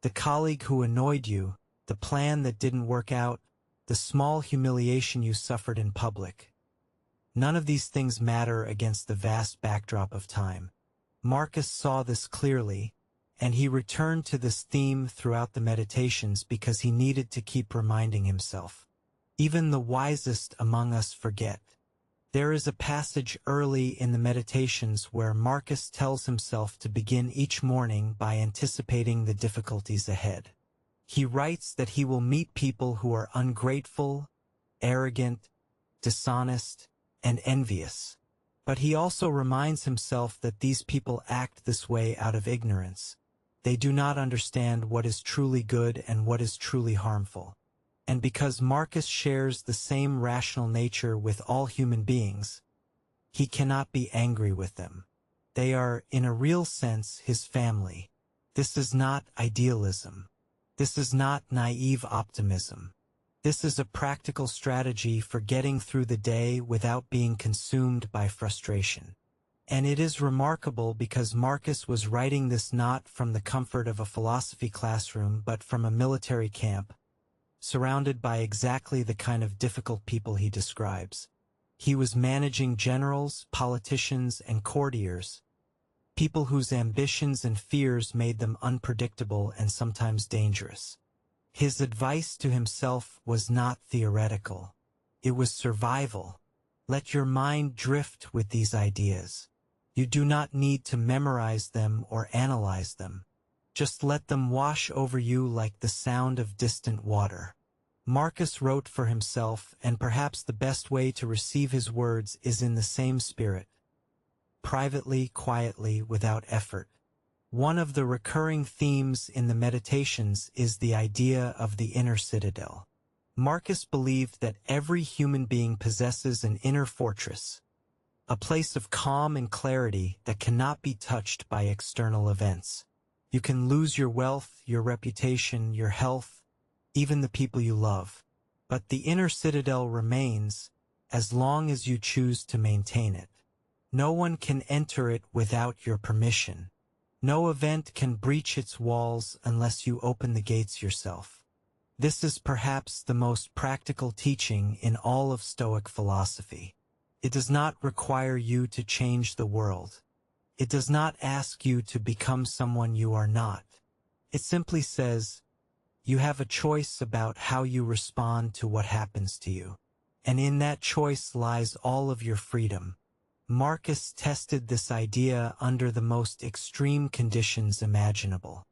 The colleague who annoyed you, the plan that didn't work out, the small humiliation you suffered in public. None of these things matter against the vast backdrop of time. Marcus saw this clearly, And he returned to this theme throughout the meditations because he needed to keep reminding himself. Even the wisest among us forget. There is a passage early in the meditations where Marcus tells himself to begin each morning by anticipating the difficulties ahead. He writes that he will meet people who are ungrateful, arrogant, dishonest, and envious. But he also reminds himself that these people act this way out of ignorance. They do not understand what is truly good and what is truly harmful. And because Marcus shares the same rational nature with all human beings, he cannot be angry with them. They are, in a real sense, his family. This is not idealism. This is not naive optimism. This is a practical strategy for getting through the day without being consumed by frustration. And it is remarkable because Marcus was writing this not from the comfort of a philosophy classroom but from a military camp, surrounded by exactly the kind of difficult people he describes. He was managing generals, politicians, and courtiers, people whose ambitions and fears made them unpredictable and sometimes dangerous. His advice to himself was not theoretical. It was survival. Let your mind drift with these ideas. You do not need to memorize them or analyze them. Just let them wash over you like the sound of distant water. Marcus wrote for himself, and perhaps the best way to receive his words is in the same spirit. Privately, quietly, without effort. One of the recurring themes in the meditations is the idea of the inner citadel. Marcus believed that every human being possesses an inner fortress, a place of calm and clarity that cannot be touched by external events. You can lose your wealth, your reputation, your health, even the people you love. But the inner citadel remains as long as you choose to maintain it. No one can enter it without your permission. No event can breach its walls unless you open the gates yourself. This is perhaps the most practical teaching in all of Stoic philosophy. It does not require you to change the world. It does not ask you to become someone you are not. It simply says, you have a choice about how you respond to what happens to you. And in that choice lies all of your freedom. Marcus tested this idea under the most extreme conditions imaginable.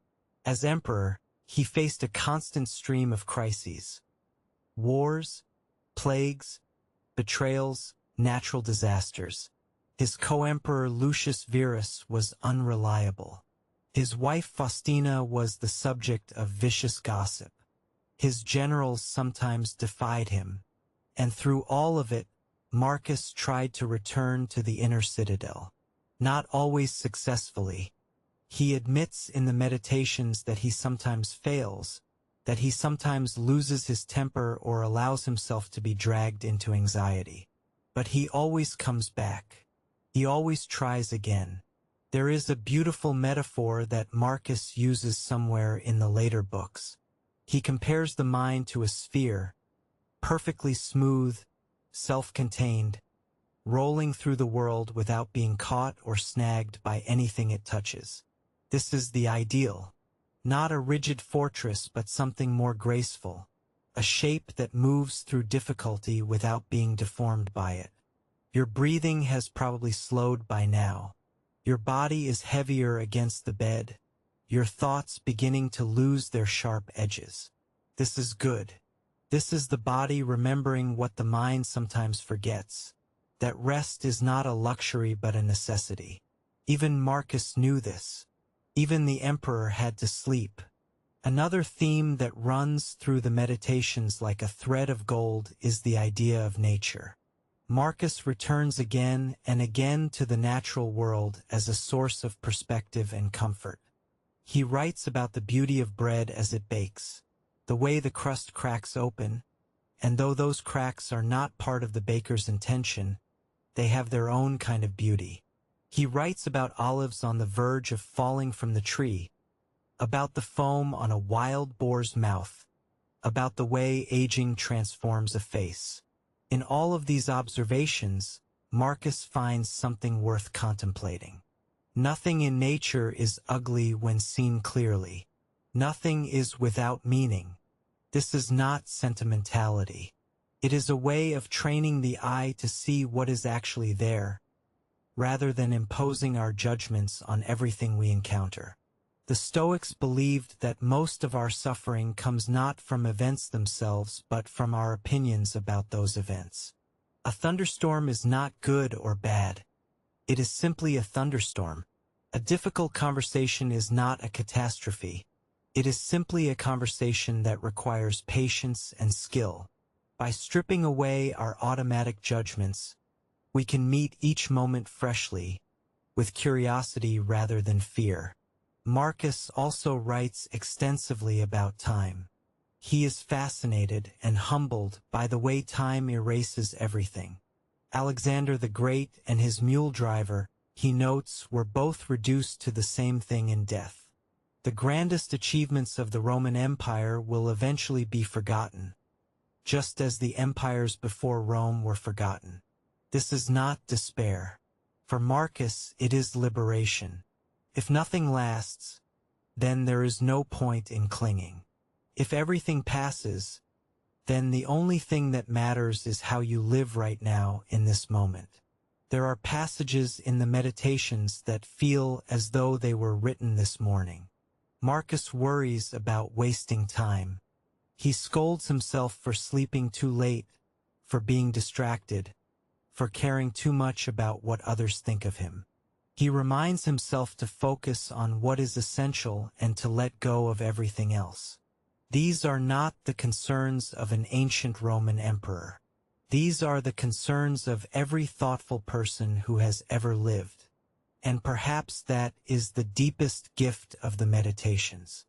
As emperor, he faced a constant stream of crises. Wars, plagues, betrayals, natural disasters. His co-emperor Lucius Verus was unreliable. His wife Faustina was the subject of vicious gossip. His generals sometimes defied him. And through all of it, Marcus tried to return to the inner citadel. Not always successfully. He admits in the meditations that he sometimes fails, that he sometimes loses his temper or allows himself to be dragged into anxiety. But he always comes back. He always tries again. There is a beautiful metaphor that Marcus uses somewhere in the later books. He compares the mind to a sphere, perfectly smooth, self-contained, rolling through the world without being caught or snagged by anything it touches. This is the ideal. Not a rigid fortress, but something more graceful. A shape that moves through difficulty without being deformed by it. Your breathing has probably slowed by now. Your body is heavier against the bed. Your thoughts beginning to lose their sharp edges. This is good. This is the body remembering what the mind sometimes forgets. That rest is not a luxury but a necessity. Even Marcus knew this. Even the emperor had to sleep. Another theme that runs through the meditations like a thread of gold is the idea of nature. Marcus returns again and again to the natural world as a source of perspective and comfort. He writes about the beauty of bread as it bakes, the way the crust cracks open, and though those cracks are not part of the baker's intention, they have their own kind of beauty. He writes about olives on the verge of falling from the tree, about the foam on a wild boar's mouth, about the way aging transforms a face. In all of these observations, Marcus finds something worth contemplating. Nothing in nature is ugly when seen clearly. Nothing is without meaning. This is not sentimentality. It is a way of training the eye to see what is actually there, rather than imposing our judgments on everything we encounter. The Stoics believed that most of our suffering comes not from events themselves but from our opinions about those events. A thunderstorm is not good or bad. It is simply a thunderstorm. A difficult conversation is not a catastrophe. It is simply a conversation that requires patience and skill. By stripping away our automatic judgments, we can meet each moment freshly, with curiosity rather than fear. Marcus also writes extensively about time. He is fascinated and humbled by the way time erases everything. Alexander the Great and his mule driver, he notes, were both reduced to the same thing in death. The grandest achievements of the Roman Empire will eventually be forgotten, just as the empires before Rome were forgotten. This is not despair. For Marcus, it is liberation. If nothing lasts, then there is no point in clinging. If everything passes, then the only thing that matters is how you live right now in this moment. There are passages in the Meditations that feel as though they were written this morning. Marcus worries about wasting time. He scolds himself for sleeping too late, for being distracted, for caring too much about what others think of him. He reminds himself to focus on what is essential and to let go of everything else. These are not the concerns of an ancient Roman emperor. These are the concerns of every thoughtful person who has ever lived. And perhaps that is the deepest gift of the Meditations.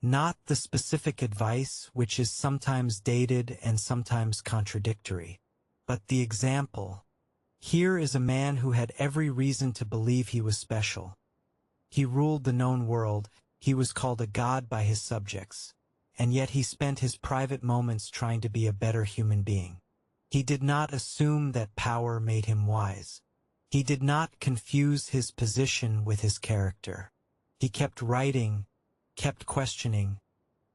Not the specific advice, which is sometimes dated and sometimes contradictory, but the example. Here is a man who had every reason to believe he was special. He ruled the known world, he was called a god by his subjects, and yet he spent his private moments trying to be a better human being. He did not assume that power made him wise. He did not confuse his position with his character. He kept writing, kept questioning,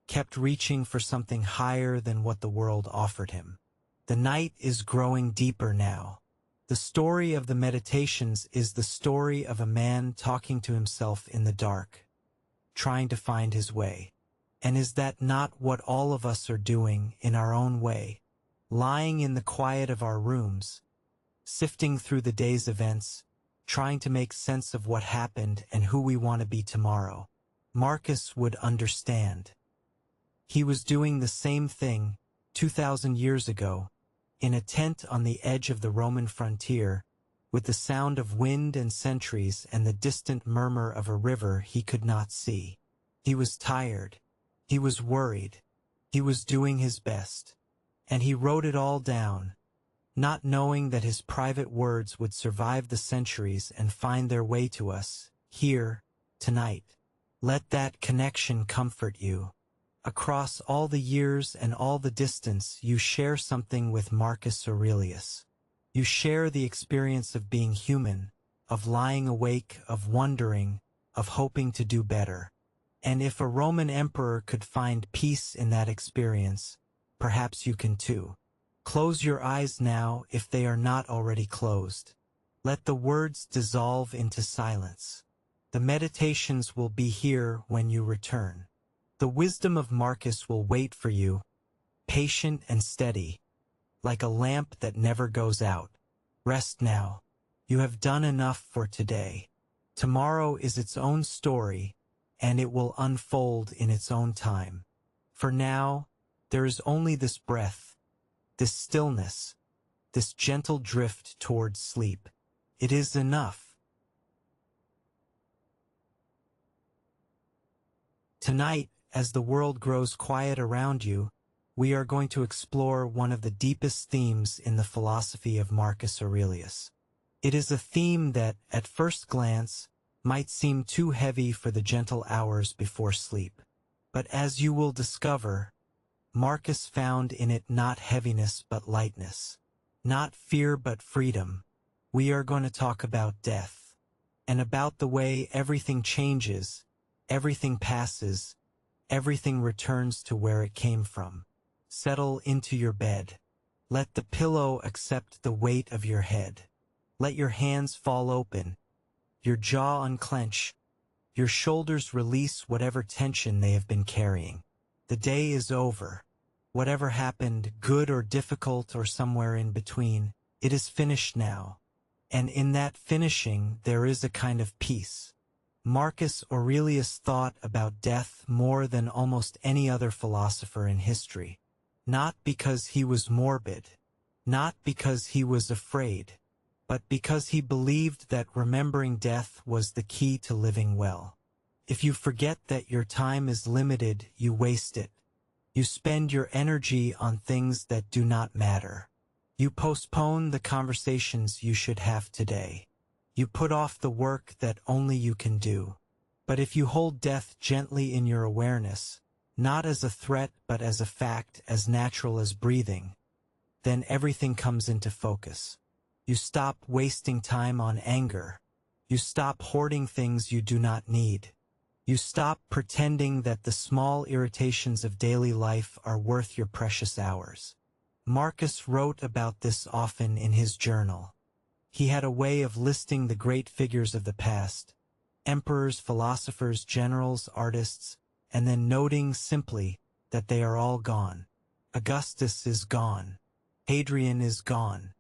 kept reaching for something higher than what the world offered him. The night is growing deeper now. The story of the Meditations is the story of a man talking to himself in the dark, trying to find his way. And is that not what all of us are doing in our own way? Lying in the quiet of our rooms, sifting through the day's events, trying to make sense of what happened and who we want to be tomorrow. Marcus would understand. He was doing the same thing 2,000 years ago, in a tent on the edge of the Roman frontier, with the sound of wind and sentries and the distant murmur of a river he could not see. He was tired. He was worried. He was doing his best. And he wrote it all down, not knowing that his private words would survive the centuries and find their way to us, here, tonight. Let that connection comfort you. Across all the years and all the distance, you share something with Marcus Aurelius. You share the experience of being human, of lying awake, of wondering, of hoping to do better. And if a Roman emperor could find peace in that experience, perhaps you can too. Close your eyes now if they are not already closed. Let the words dissolve into silence. The Meditations will be here when you return. The wisdom of Marcus will wait for you, patient and steady, like a lamp that never goes out. Rest now. You have done enough for today. Tomorrow is its own story, and it will unfold in its own time. For now, there is only this breath, this stillness, this gentle drift towards sleep. It is enough. Tonight, as the world grows quiet around you, we are going to explore one of the deepest themes in the philosophy of Marcus Aurelius. It is a theme that, at first glance, might seem too heavy for the gentle hours before sleep. But as you will discover, Marcus found in it not heaviness but lightness, not fear but freedom. We are going to talk about death. and about the way everything changes, everything passes, everything returns to where it came from. Settle into your bed. Let the pillow accept the weight of your head. Let your hands fall open, your jaw unclench, your shoulders release whatever tension they have been carrying. The day is over. Whatever happened, good or difficult or somewhere in between, it is finished now. And in that finishing there is a kind of peace. Marcus Aurelius thought about death more than almost any other philosopher in history. Not because he was morbid, not because he was afraid, but because he believed that remembering death was the key to living well. If you forget that your time is limited, you waste it. You spend your energy on things that do not matter. You postpone the conversations you should have today. You put off the work that only you can do. But if you hold death gently in your awareness, not as a threat but as a fact as natural as breathing, then everything comes into focus. You stop wasting time on anger. You stop hoarding things you do not need. You stop pretending that the small irritations of daily life are worth your precious hours. Marcus wrote about this often in his journal. He had a way of listing the great figures of the past, emperors, philosophers, generals, artists, and then noting simply that they are all gone. Augustus is gone. Hadrian is gone.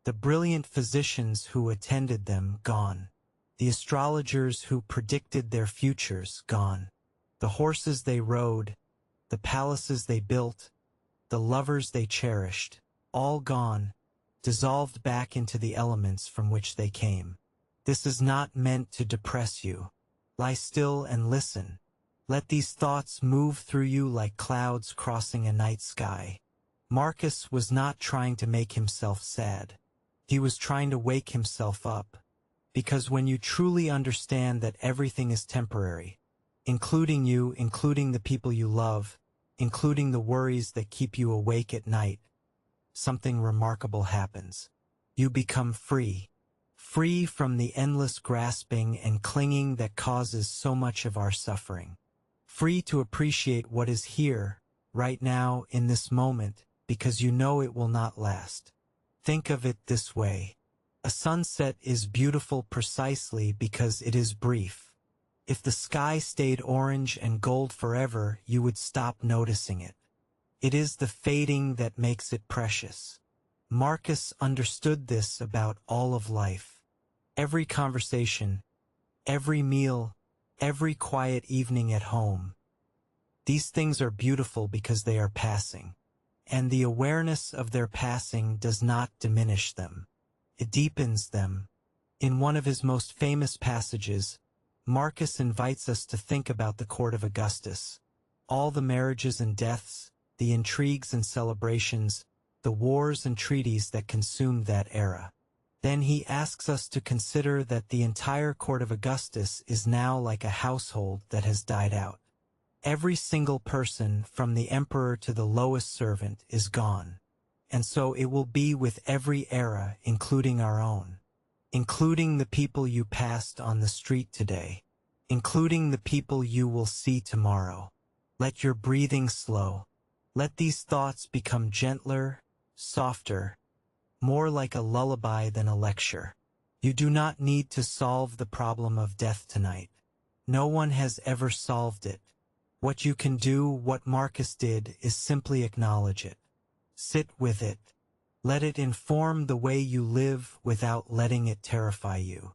The brilliant physicians who attended them, gone. The astrologers who predicted their futures, gone. The horses they rode, the palaces they built, the lovers they cherished, all gone, dissolved back into the elements from which they came. This is not meant to depress you. Lie still and listen. Let these thoughts move through you like clouds crossing a night sky. Marcus was not trying to make himself sad. He was trying to wake himself up. Because when you truly understand that everything is temporary, including you, including the people you love, including the worries that keep you awake at night, something remarkable happens. You become free. Free from the endless grasping and clinging that causes so much of our suffering. Free to appreciate what is here, right now, in this moment, because you know it will not last. Think of it this way. A sunset is beautiful precisely because it is brief. If the sky stayed orange and gold forever, you would stop noticing it. It is the fading that makes it precious. Marcus understood this about all of life. Every conversation, every meal, every quiet evening at home. These things are beautiful because they are passing. And the awareness of their passing does not diminish them. It deepens them. In one of his most famous passages, Marcus invites us to think about the court of Augustus. All the marriages and deaths, the intrigues and celebrations, the wars and treaties that consumed that era. Then he asks us to consider that the entire court of Augustus is now like a household that has died out. Every single person, from the emperor to the lowest servant, is gone. And so it will be with every era, including our own. Including the people you passed on the street today. Including the people you will see tomorrow. Let your breathing slow. Let these thoughts become gentler, softer, more like a lullaby than a lecture. You do not need to solve the problem of death tonight. No one has ever solved it. What you can do, what Marcus did, is simply acknowledge it. Sit with it. Let it inform the way you live without letting it terrify you.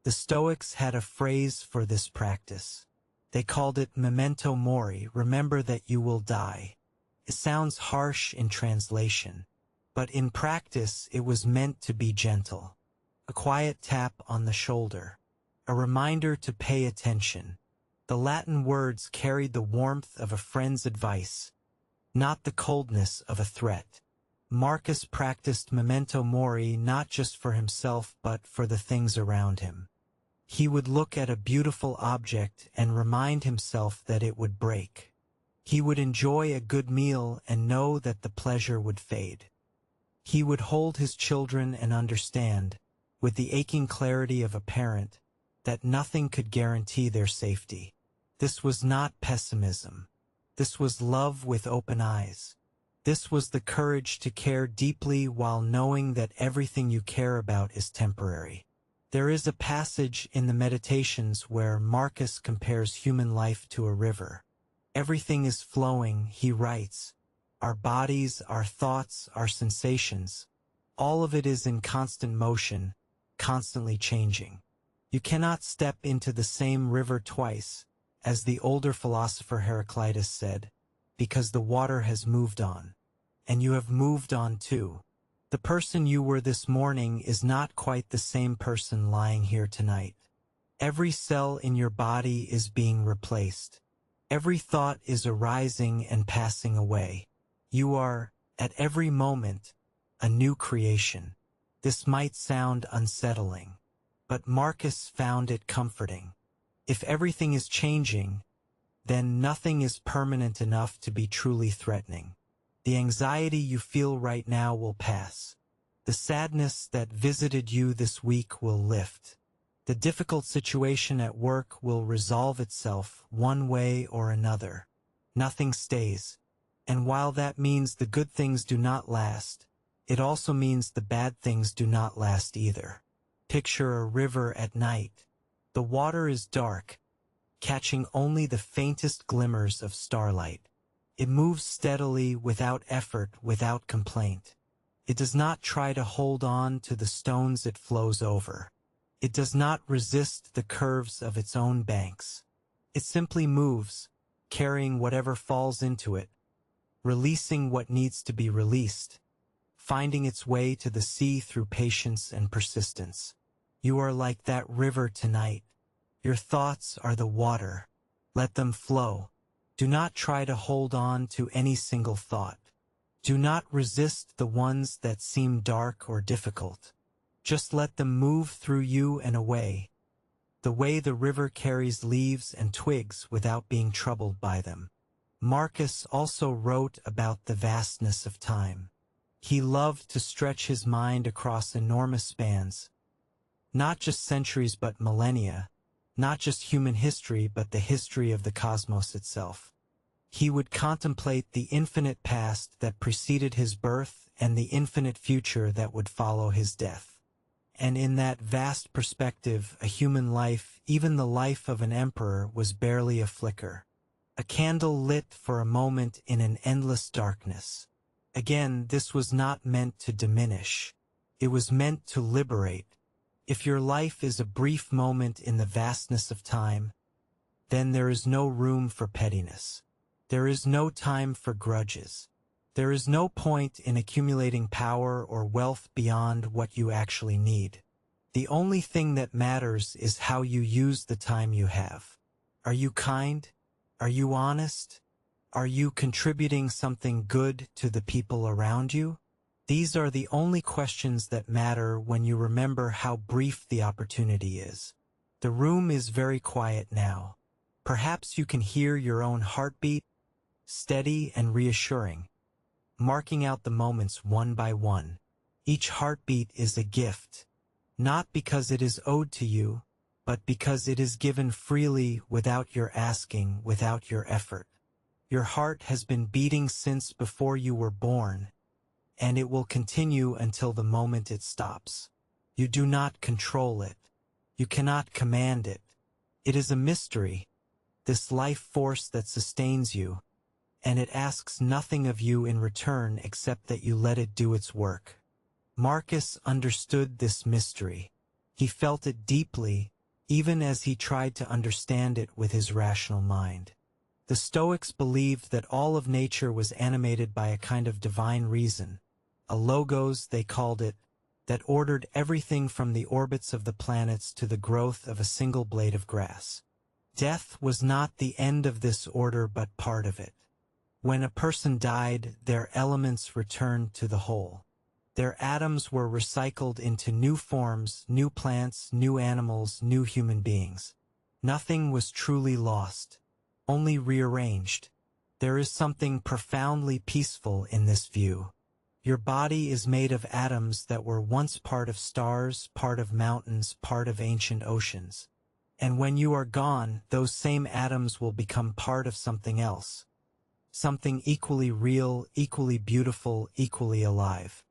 The Stoics had a phrase for this practice. They called it memento mori, remember that you will die. It sounds harsh in translation, but in practice it was meant to be gentle. A quiet tap on the shoulder. A reminder to pay attention. The Latin words carried the warmth of a friend's advice, not the coldness of a threat. Marcus practiced memento mori not just for himself but for the things around him. He would look at a beautiful object and remind himself that it would break. He would enjoy a good meal and know that the pleasure would fade. He would hold his children and understand, with the aching clarity of a parent, that nothing could guarantee their safety. This was not pessimism. This was love with open eyes. This was the courage to care deeply while knowing that everything you care about is temporary. There is a passage in the Meditations where Marcus compares human life to a river. Everything is flowing, he writes. Our bodies, our thoughts, our sensations, all of it is in constant motion, constantly changing. You cannot step into the same river twice, as the older philosopher Heraclitus said, because the water has moved on. And you have moved on too. The person you were this morning is not quite the same person lying here tonight. Every cell in your body is being replaced. Every thought is arising and passing away. You are, at every moment, a new creation. This might sound unsettling, but Marcus found it comforting. If everything is changing, then nothing is permanent enough to be truly threatening. The anxiety you feel right now will pass. The sadness that visited you this week will lift. The difficult situation at work will resolve itself one way or another. Nothing stays. And while that means the good things do not last, it also means the bad things do not last either. Picture a river at night. The water is dark, catching only the faintest glimmers of starlight. It moves steadily, without effort, without complaint. It does not try to hold on to the stones it flows over. It does not resist the curves of its own banks. It simply moves, carrying whatever falls into it, releasing what needs to be released, finding its way to the sea through patience and persistence. You are like that river tonight. Your thoughts are the water. Let them flow. Do not try to hold on to any single thought. Do not resist the ones that seem dark or difficult. Just let them move through you and away, the way the river carries leaves and twigs without being troubled by them. Marcus also wrote about the vastness of time. He loved to stretch his mind across enormous spans, not just centuries but millennia, not just human history but the history of the cosmos itself. He would contemplate the infinite past that preceded his birth and the infinite future that would follow his death. And in that vast perspective, a human life, even the life of an emperor, was barely a flicker. A candle lit for a moment in an endless darkness. Again, this was not meant to diminish. It was meant to liberate. If your life is a brief moment in the vastness of time, then there is no room for pettiness. There is no time for grudges. There is no point in accumulating power or wealth beyond what you actually need. The only thing that matters is how you use the time you have. Are you kind? Are you honest? Are you contributing something good to the people around you? These are the only questions that matter when you remember how brief the opportunity is. The room is very quiet now. Perhaps you can hear your own heartbeat, steady and reassuring, marking out the moments one by one. Each heartbeat is a gift, not because it is owed to you, but because it is given freely without your asking, without your effort. Your heart has been beating since before you were born, and it will continue until the moment it stops. You do not control it. You cannot command it. It is a mystery, this life force that sustains you, and it asks nothing of you in return except that you let it do its work. Marcus understood this mystery. He felt it deeply, even as he tried to understand it with his rational mind. The Stoics believed that all of nature was animated by a kind of divine reason, a logos they called it, that ordered everything from the orbits of the planets to the growth of a single blade of grass. Death was not the end of this order but part of it. When a person died, their elements returned to the whole. Their atoms were recycled into new forms, new plants, new animals, new human beings. Nothing was truly lost, only rearranged. There is something profoundly peaceful in this view. Your body is made of atoms that were once part of stars, part of mountains, part of ancient oceans. And when you are gone, those same atoms will become part of something else. Something equally real, equally beautiful, equally alive.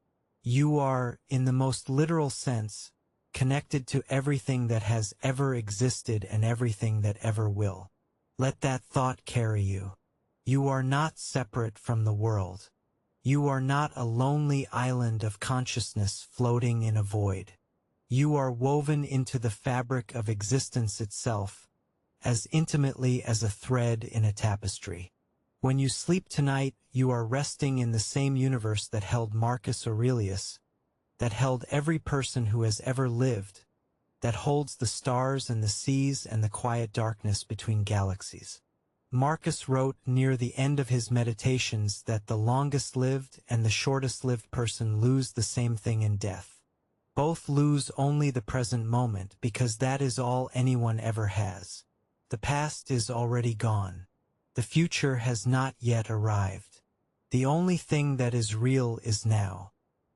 You are, in the most literal sense, connected to everything that has ever existed and everything that ever will. Let that thought carry you. You are not separate from the world. You are not a lonely island of consciousness floating in a void. You are woven into the fabric of existence itself, as intimately as a thread in a tapestry. When you sleep tonight, you are resting in the same universe that held Marcus Aurelius, that held every person who has ever lived, that holds the stars and the seas and the quiet darkness between galaxies. Marcus wrote near the end of his meditations that the longest-lived and the shortest-lived person lose the same thing in death. Both lose only the present moment because that is all anyone ever has. The past is already gone. The future has not yet arrived. The only thing that is real is now.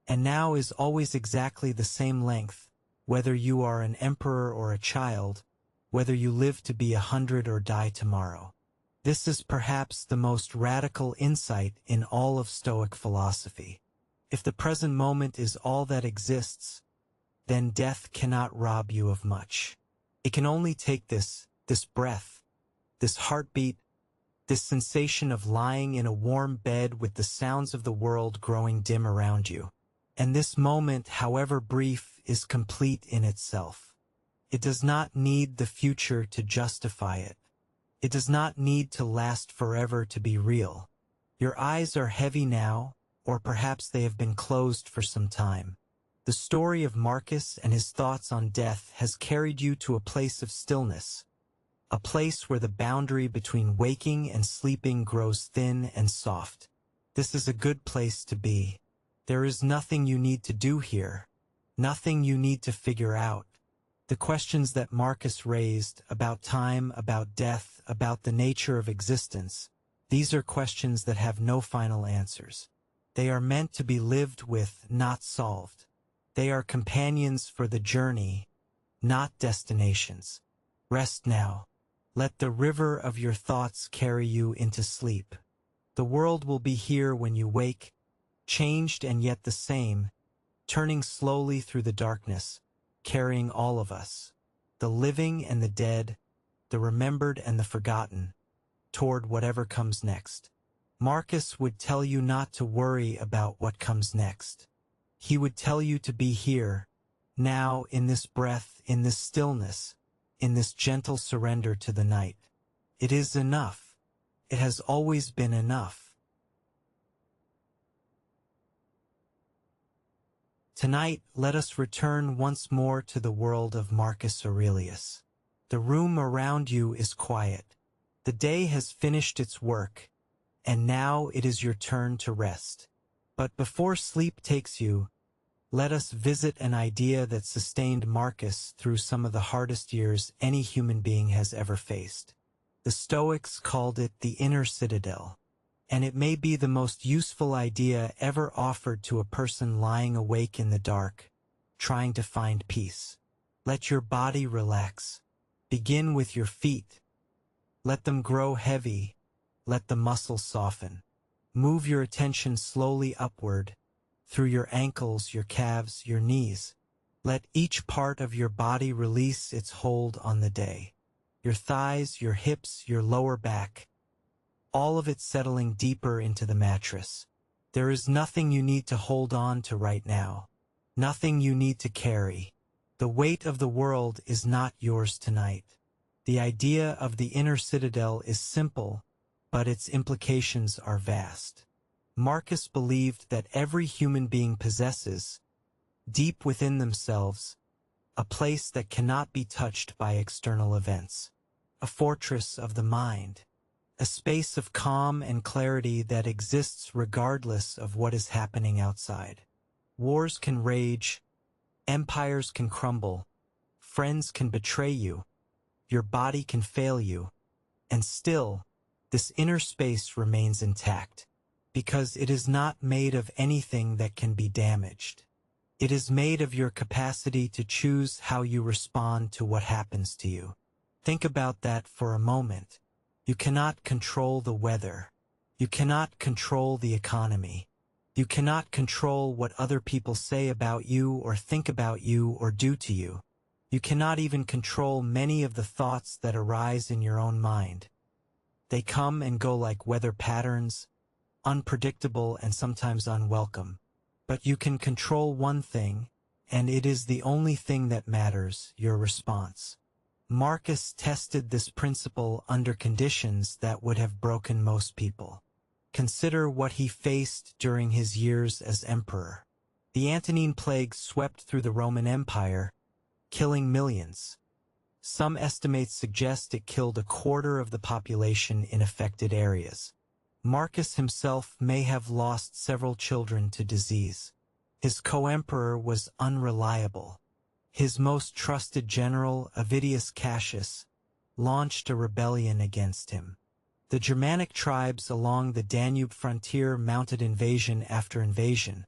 And now is always exactly the same length, whether you are an emperor or a child, whether you live to be 100 or die tomorrow. This is perhaps the most radical insight in all of Stoic philosophy. If the present moment is all that exists, then death cannot rob you of much. It can only take this breath, this heartbeat, this sensation of lying in a warm bed with the sounds of the world growing dim around you. And this moment, however brief, is complete in itself. It does not need the future to justify it. It does not need to last forever to be real. Your eyes are heavy now, or perhaps they have been closed for some time. The story of Marcus and his thoughts on death has carried you to a place of stillness, a place where the boundary between waking and sleeping grows thin and soft. This is a good place to be. There is nothing you need to do here, nothing you need to figure out. The questions that Marcus raised about time, about death, about the nature of existence, these are questions that have no final answers. They are meant to be lived with, not solved. They are companions for the journey, not destinations. Rest now. Let the river of your thoughts carry you into sleep. The world will be here when you wake, changed and yet the same, turning slowly through the darkness, carrying all of us, the living and the dead, the remembered and the forgotten, toward whatever comes next. Marcus would tell you not to worry about what comes next. He would tell you to be here, now, in this breath, in this stillness, in this gentle surrender to the night. It is enough. It has always been enough. Tonight, let us return once more to the world of Marcus Aurelius. The room around you is quiet. The day has finished its work, and now it is your turn to rest. But before sleep takes you, let us visit an idea that sustained Marcus through some of the hardest years any human being has ever faced. The Stoics called it the inner citadel, and it may be the most useful idea ever offered to a person lying awake in the dark, trying to find peace. Let your body relax. Begin with your feet. Let them grow heavy. Let the muscles soften. Move your attention slowly upward, through your ankles, your calves, your knees. Let each part of your body release its hold on the day. Your thighs, your hips, your lower back, all of it settling deeper into the mattress. There is nothing you need to hold on to right now, nothing you need to carry. The weight of the world is not yours tonight. The idea of the inner citadel is simple, but its implications are vast. Marcus believed that every human being possesses, deep within themselves, a place that cannot be touched by external events, a fortress of the mind, a space of calm and clarity that exists regardless of what is happening outside. Wars can rage, empires can crumble, friends can betray you, your body can fail you, and still, this inner space remains intact, because it is not made of anything that can be damaged. It is made of your capacity to choose how you respond to what happens to you. Think about that for a moment. You cannot control the weather. You cannot control the economy. You cannot control what other people say about you or think about you or do to you. You cannot even control many of the thoughts that arise in your own mind. They come and go like weather patterns, unpredictable and sometimes unwelcome. But you can control one thing, and it is the only thing that matters, your response. Marcus tested this principle under conditions that would have broken most people. Consider what he faced during his years as emperor. The Antonine Plague swept through the Roman Empire, killing millions. Some estimates suggest it killed a quarter of the population in affected areas. Marcus himself may have lost several children to disease. His co-emperor was unreliable. His most trusted general, Avidius Cassius, launched a rebellion against him. The Germanic tribes along the Danube frontier mounted invasion after invasion,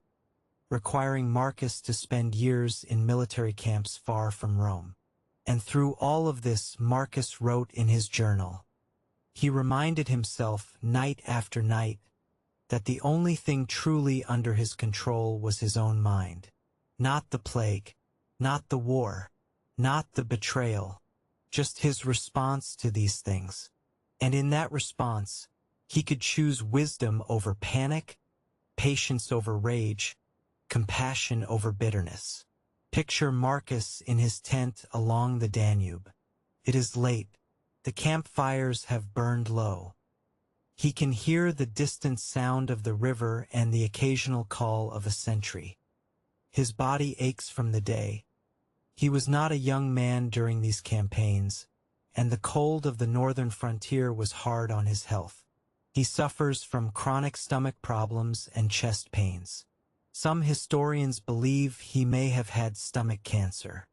requiring Marcus to spend years in military camps far from Rome. And through all of this, Marcus wrote in his journal. He reminded himself night after night that the only thing truly under his control was his own mind. Not the plague, not the war, not the betrayal, just his response to these things. And in that response, he could choose wisdom over panic, patience over rage, compassion over bitterness. Picture Marcus in his tent along the Danube. It is late. The campfires have burned low. He can hear the distant sound of the river and the occasional call of a sentry. His body aches from the day. He was not a young man during these campaigns, and the cold of the northern frontier was hard on his health. He suffers from chronic stomach problems and chest pains. Some historians believe he may have had stomach cancer.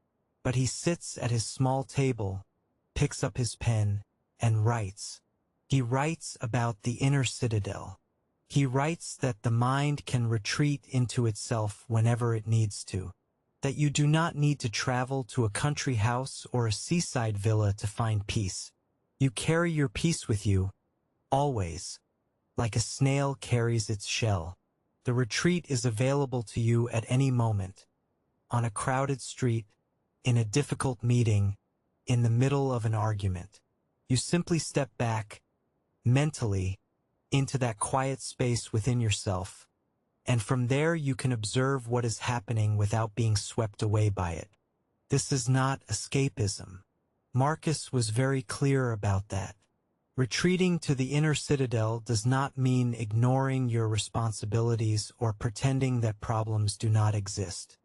But he sits at his small table, picks up his pen, and writes. He writes about the inner citadel. He writes that the mind can retreat into itself whenever it needs to. That you do not need to travel to a country house or a seaside villa to find peace. You carry your peace with you, always, like a snail carries its shell. The retreat is available to you at any moment, on a crowded street, in a difficult meeting, in the middle of an argument. You simply step back, mentally, into that quiet space within yourself, and from there you can observe what is happening without being swept away by it. This is not escapism. Marcus was very clear about that. Retreating to the inner citadel does not mean ignoring your responsibilities or pretending that problems do not exist.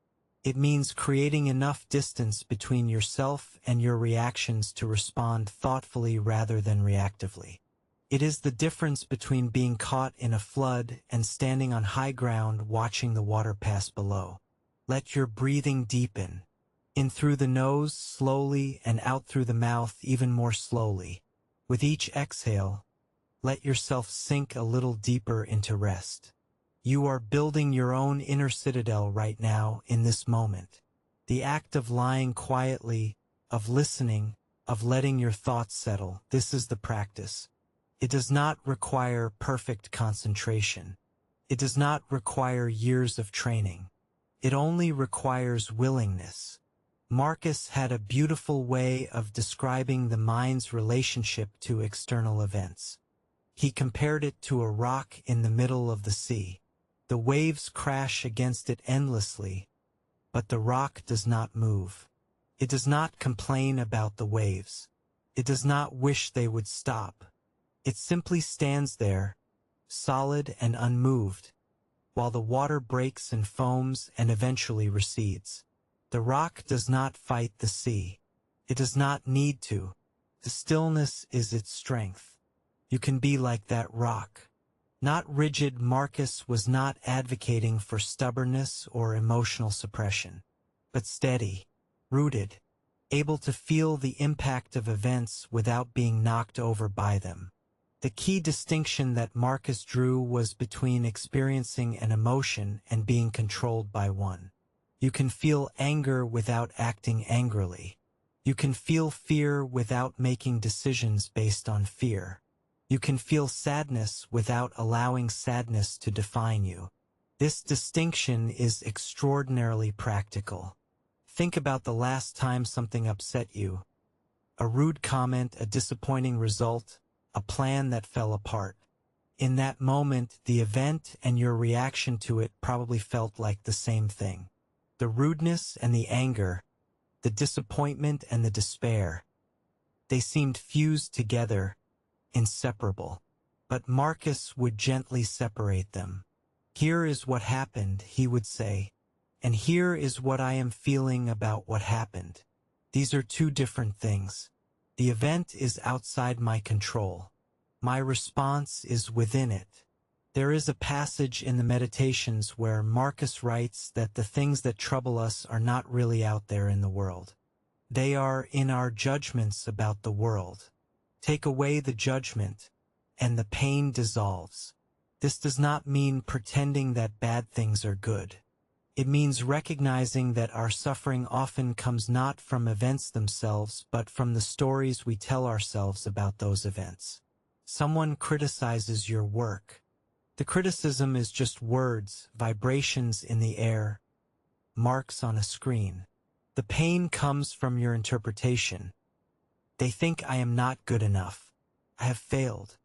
It means creating enough distance between yourself and your reactions to respond thoughtfully rather than reactively. It is the difference between being caught in a flood and standing on high ground watching the water pass below. Let your breathing deepen. In through the nose slowly and out through the mouth even more slowly. With each exhale, let yourself sink a little deeper into rest. You are building your own inner citadel right now in this moment. The act of lying quietly, of listening, of letting your thoughts settle, this is the practice. It does not require perfect concentration. It does not require years of training. It only requires willingness. Marcus had a beautiful way of describing the mind's relationship to external events. He compared it to a rock in the middle of the sea. The waves crash against it endlessly, but the rock does not move. It does not complain about the waves. It does not wish they would stop. It simply stands there, solid and unmoved, while the water breaks and foams and eventually recedes. The rock does not fight the sea. It does not need to. The stillness is its strength. You can be like that rock. Not rigid. Marcus was not advocating for stubbornness or emotional suppression, but steady, rooted, able to feel the impact of events without being knocked over by them. The key distinction that Marcus drew was between experiencing an emotion and being controlled by one. You can feel anger without acting angrily. You can feel fear without making decisions based on fear. You can feel sadness without allowing sadness to define you. This distinction is extraordinarily practical. Think about the last time something upset you. A rude comment, a disappointing result, a plan that fell apart. In that moment, the event and your reaction to it probably felt like the same thing. The rudeness and the anger, the disappointment and the despair. They seemed fused together, inseparable. But Marcus would gently separate them. Here is what happened, he would say, and here is what I am feeling about what happened. These are two different things. The event is outside my control. My response is within it. There is a passage in the Meditations where Marcus writes that the things that trouble us are not really out there in the world. They are in our judgments about the world. Take away the judgment, and the pain dissolves. This does not mean pretending that bad things are good. It means recognizing that our suffering often comes not from events themselves, but from the stories we tell ourselves about those events. Someone criticizes your work. The criticism is just words, vibrations in the air, marks on a screen. The pain comes from your interpretation. They think I am not good enough. I have failed.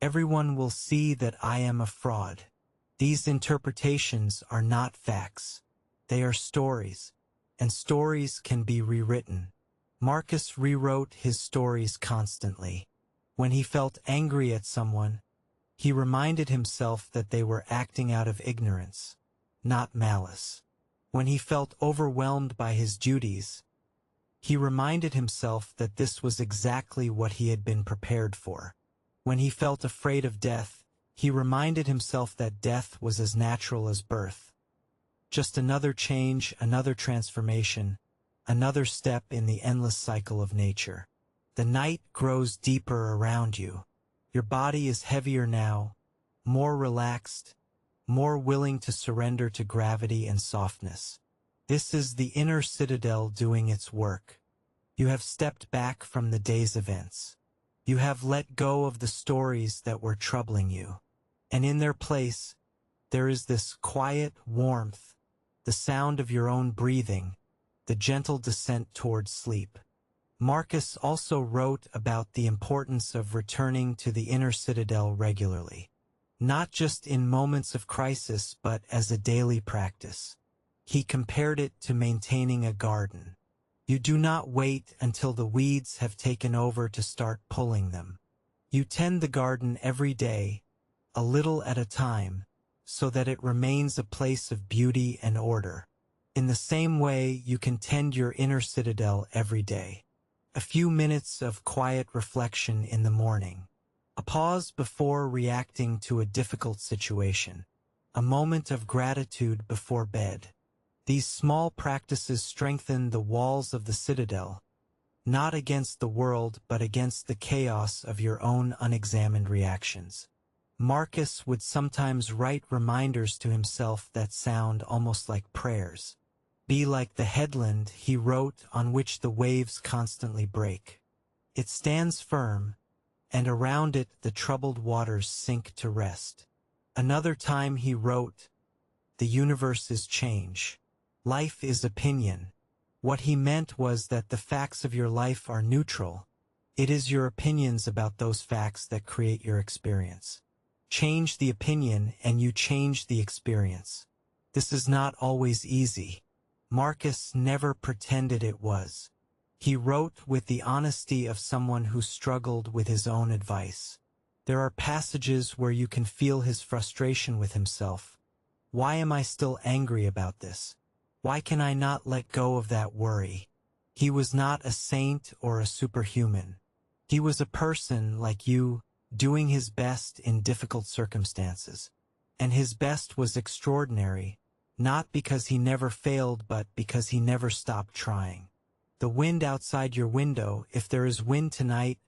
Everyone will see that I am a fraud. These interpretations are not facts. They are stories, and stories can be rewritten. Marcus rewrote his stories constantly. When he felt angry at someone, he reminded himself that they were acting out of ignorance, not malice. When he felt overwhelmed by his duties, he reminded himself that this was exactly what he had been prepared for. When he felt afraid of death, he reminded himself that death was as natural as birth. Just another change, another transformation, another step in the endless cycle of nature. The night grows deeper around you. Your body is heavier now, more relaxed, more willing to surrender to gravity and softness. This is the inner citadel doing its work. You have stepped back from the day's events. You have let go of the stories that were troubling you. And in their place, there is this quiet warmth, the sound of your own breathing, the gentle descent toward sleep. Marcus also wrote about the importance of returning to the inner citadel regularly, not just in moments of crisis, but as a daily practice. He compared it to maintaining a garden. You do not wait until the weeds have taken over to start pulling them. You tend the garden every day, a little at a time, so that it remains a place of beauty and order. In the same way, you can tend your inner citadel every day. A few minutes of quiet reflection in the morning. A pause before reacting to a difficult situation. A moment of gratitude before bed. These small practices strengthen the walls of the citadel, not against the world but against the chaos of your own unexamined reactions. Marcus would sometimes write reminders to himself that sound almost like prayers. Be like the headland, he wrote, on which the waves constantly break. It stands firm, and around it the troubled waters sink to rest. Another time he wrote, the universe is change. Life is opinion. What he meant was that the facts of your life are neutral. It is your opinions about those facts that create your experience. Change the opinion and you change the experience. This is not always easy. Marcus never pretended it was. He wrote with the honesty of someone who struggled with his own advice. There are passages where you can feel his frustration with himself. Why am I still angry about this? Why can I not let go of that worry? He was not a saint or a superhuman. He was a person like you, doing his best in difficult circumstances. And his best was extraordinary, not because he never failed, but because he never stopped trying. The wind outside your window, if there is wind tonight,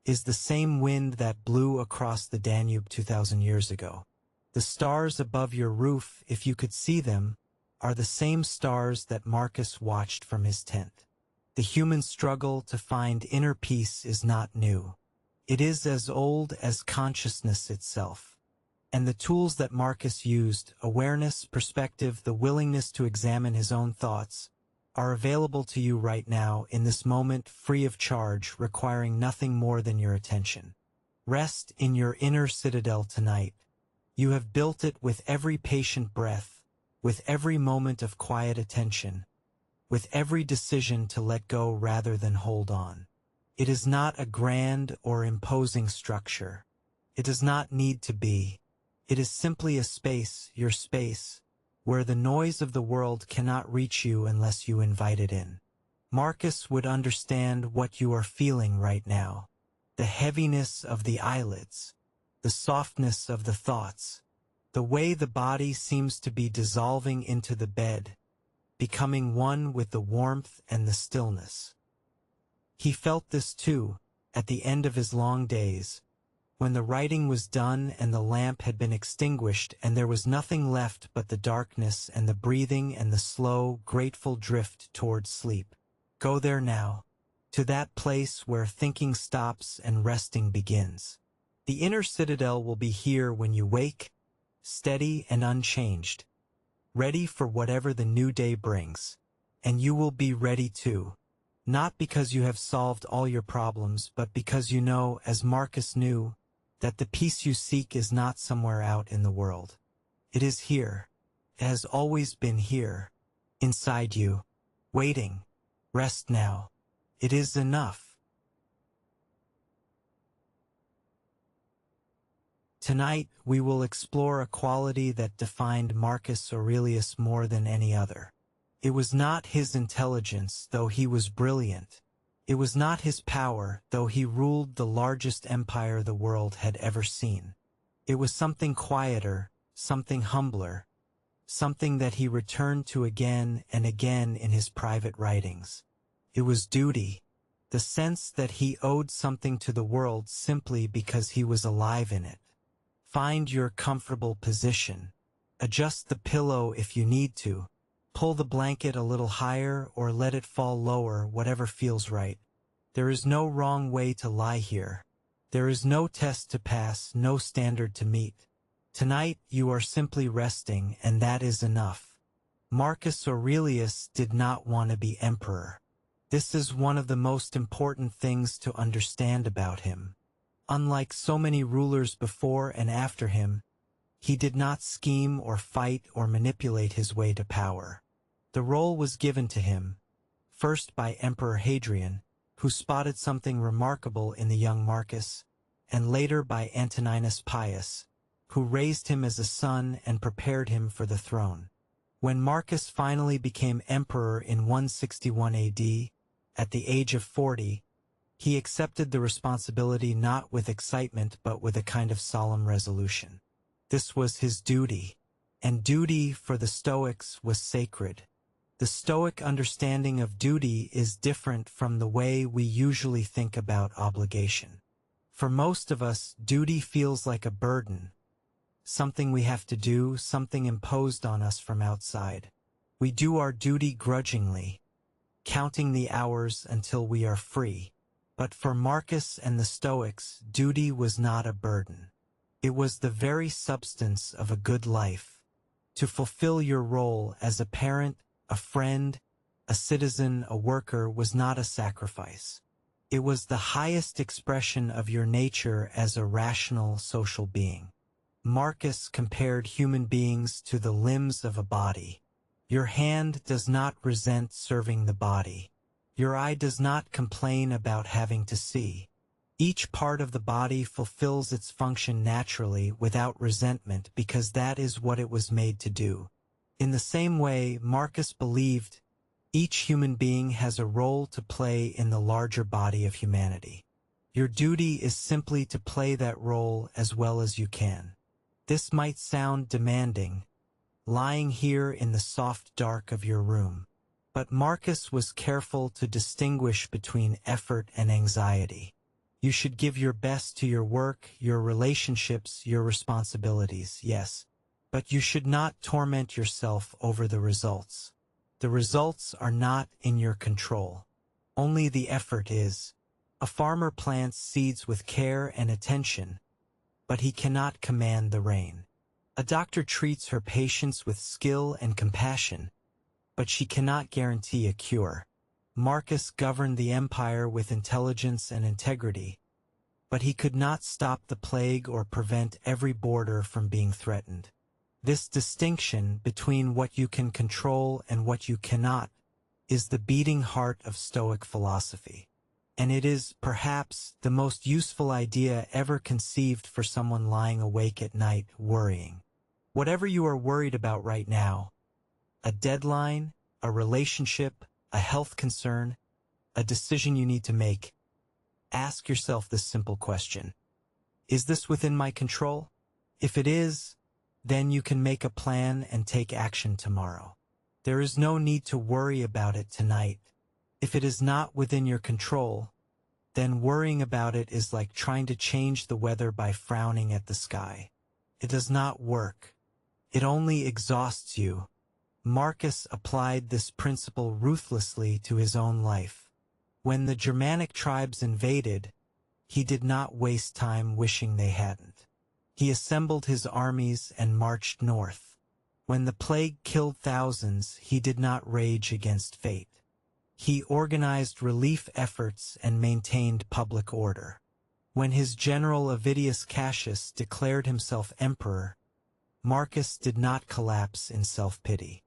is the same wind that blew across the Danube 2,000 years ago. The stars above your roof, if you could see them, are the same stars that Marcus watched from his tent. The human struggle to find inner peace is not new. It is as old as consciousness itself. And the tools that Marcus used, awareness, perspective, the willingness to examine his own thoughts, are available to you right now in this moment, free of charge, requiring nothing more than your attention. Rest in your inner citadel tonight. You have built it with every patient breath, with every moment of quiet attention, with every decision to let go rather than hold on. It is not a grand or imposing structure. It does not need to be. It is simply a space, your space, where the noise of the world cannot reach you unless you invite it in. Marcus would understand what you are feeling right now. The heaviness of the eyelids, the softness of the thoughts, the way the body seems to be dissolving into the bed, becoming one with the warmth and the stillness. He felt this too, at the end of his long days, when the writing was done and the lamp had been extinguished and there was nothing left but the darkness and the breathing and the slow, grateful drift towards sleep. Go there now, to that place where thinking stops and resting begins. The inner citadel will be here when you wake, steady and unchanged, ready for whatever the new day brings. And you will be ready too. Not because you have solved all your problems, but because you know, as Marcus knew, that the peace you seek is not somewhere out in the world. It is here. It has always been here, inside you, waiting. Rest now. It is enough. Tonight, we will explore a quality that defined Marcus Aurelius more than any other. It was not his intelligence, though he was brilliant. It was not his power, though he ruled the largest empire the world had ever seen. It was something quieter, something humbler, something that he returned to again and again in his private writings. It was duty, the sense that he owed something to the world simply because he was alive in it. Find your comfortable position. Adjust the pillow if you need to. Pull the blanket a little higher or let it fall lower, whatever feels right. There is no wrong way to lie here. There is no test to pass, no standard to meet. Tonight you are simply resting, and that is enough. Marcus Aurelius did not want to be emperor. This is one of the most important things to understand about him. Unlike so many rulers before and after him, he did not scheme or fight or manipulate his way to power. The role was given to him, first by Emperor Hadrian, who spotted something remarkable in the young Marcus, and later by Antoninus Pius, who raised him as a son and prepared him for the throne. When Marcus finally became emperor in 161 AD, at the age of 40, he accepted the responsibility not with excitement but with a kind of solemn resolution. This was his duty, and duty for the Stoics was sacred. The Stoic understanding of duty is different from the way we usually think about obligation. For most of us, duty feels like a burden, something we have to do, something imposed on us from outside. We do our duty grudgingly, counting the hours until we are free. But for Marcus and the Stoics, duty was not a burden. It was the very substance of a good life. To fulfill your role as a parent, a friend, a citizen, a worker was not a sacrifice. It was the highest expression of your nature as a rational social being. Marcus compared human beings to the limbs of a body. Your hand does not resent serving the body. Your eye does not complain about having to see. Each part of the body fulfills its function naturally without resentment because that is what it was made to do. In the same way, Marcus believed each human being has a role to play in the larger body of humanity. Your duty is simply to play that role as well as you can. This might sound demanding, lying here in the soft dark of your room. But Marcus was careful to distinguish between effort and anxiety. You should give your best to your work, your relationships, your responsibilities, yes. But you should not torment yourself over the results. The results are not in your control. Only the effort is. A farmer plants seeds with care and attention, but he cannot command the rain. A doctor treats her patients with skill and compassion, but she cannot guarantee a cure. Marcus governed the empire with intelligence and integrity, but he could not stop the plague or prevent every border from being threatened. This distinction between what you can control and what you cannot is the beating heart of Stoic philosophy. And it is, perhaps, the most useful idea ever conceived for someone lying awake at night worrying. Whatever you are worried about right now, a deadline, a relationship, a health concern, a decision you need to make, ask yourself this simple question. Is this within my control? If it is, then you can make a plan and take action tomorrow. There is no need to worry about it tonight. If it is not within your control, then worrying about it is like trying to change the weather by frowning at the sky. It does not work. It only exhausts you. Marcus applied this principle ruthlessly to his own life. When the Germanic tribes invaded, he did not waste time wishing they hadn't. He assembled his armies and marched north. When the plague killed thousands, he did not rage against fate. He organized relief efforts and maintained public order. When his general Avidius Cassius declared himself emperor, Marcus did not collapse in self-pity.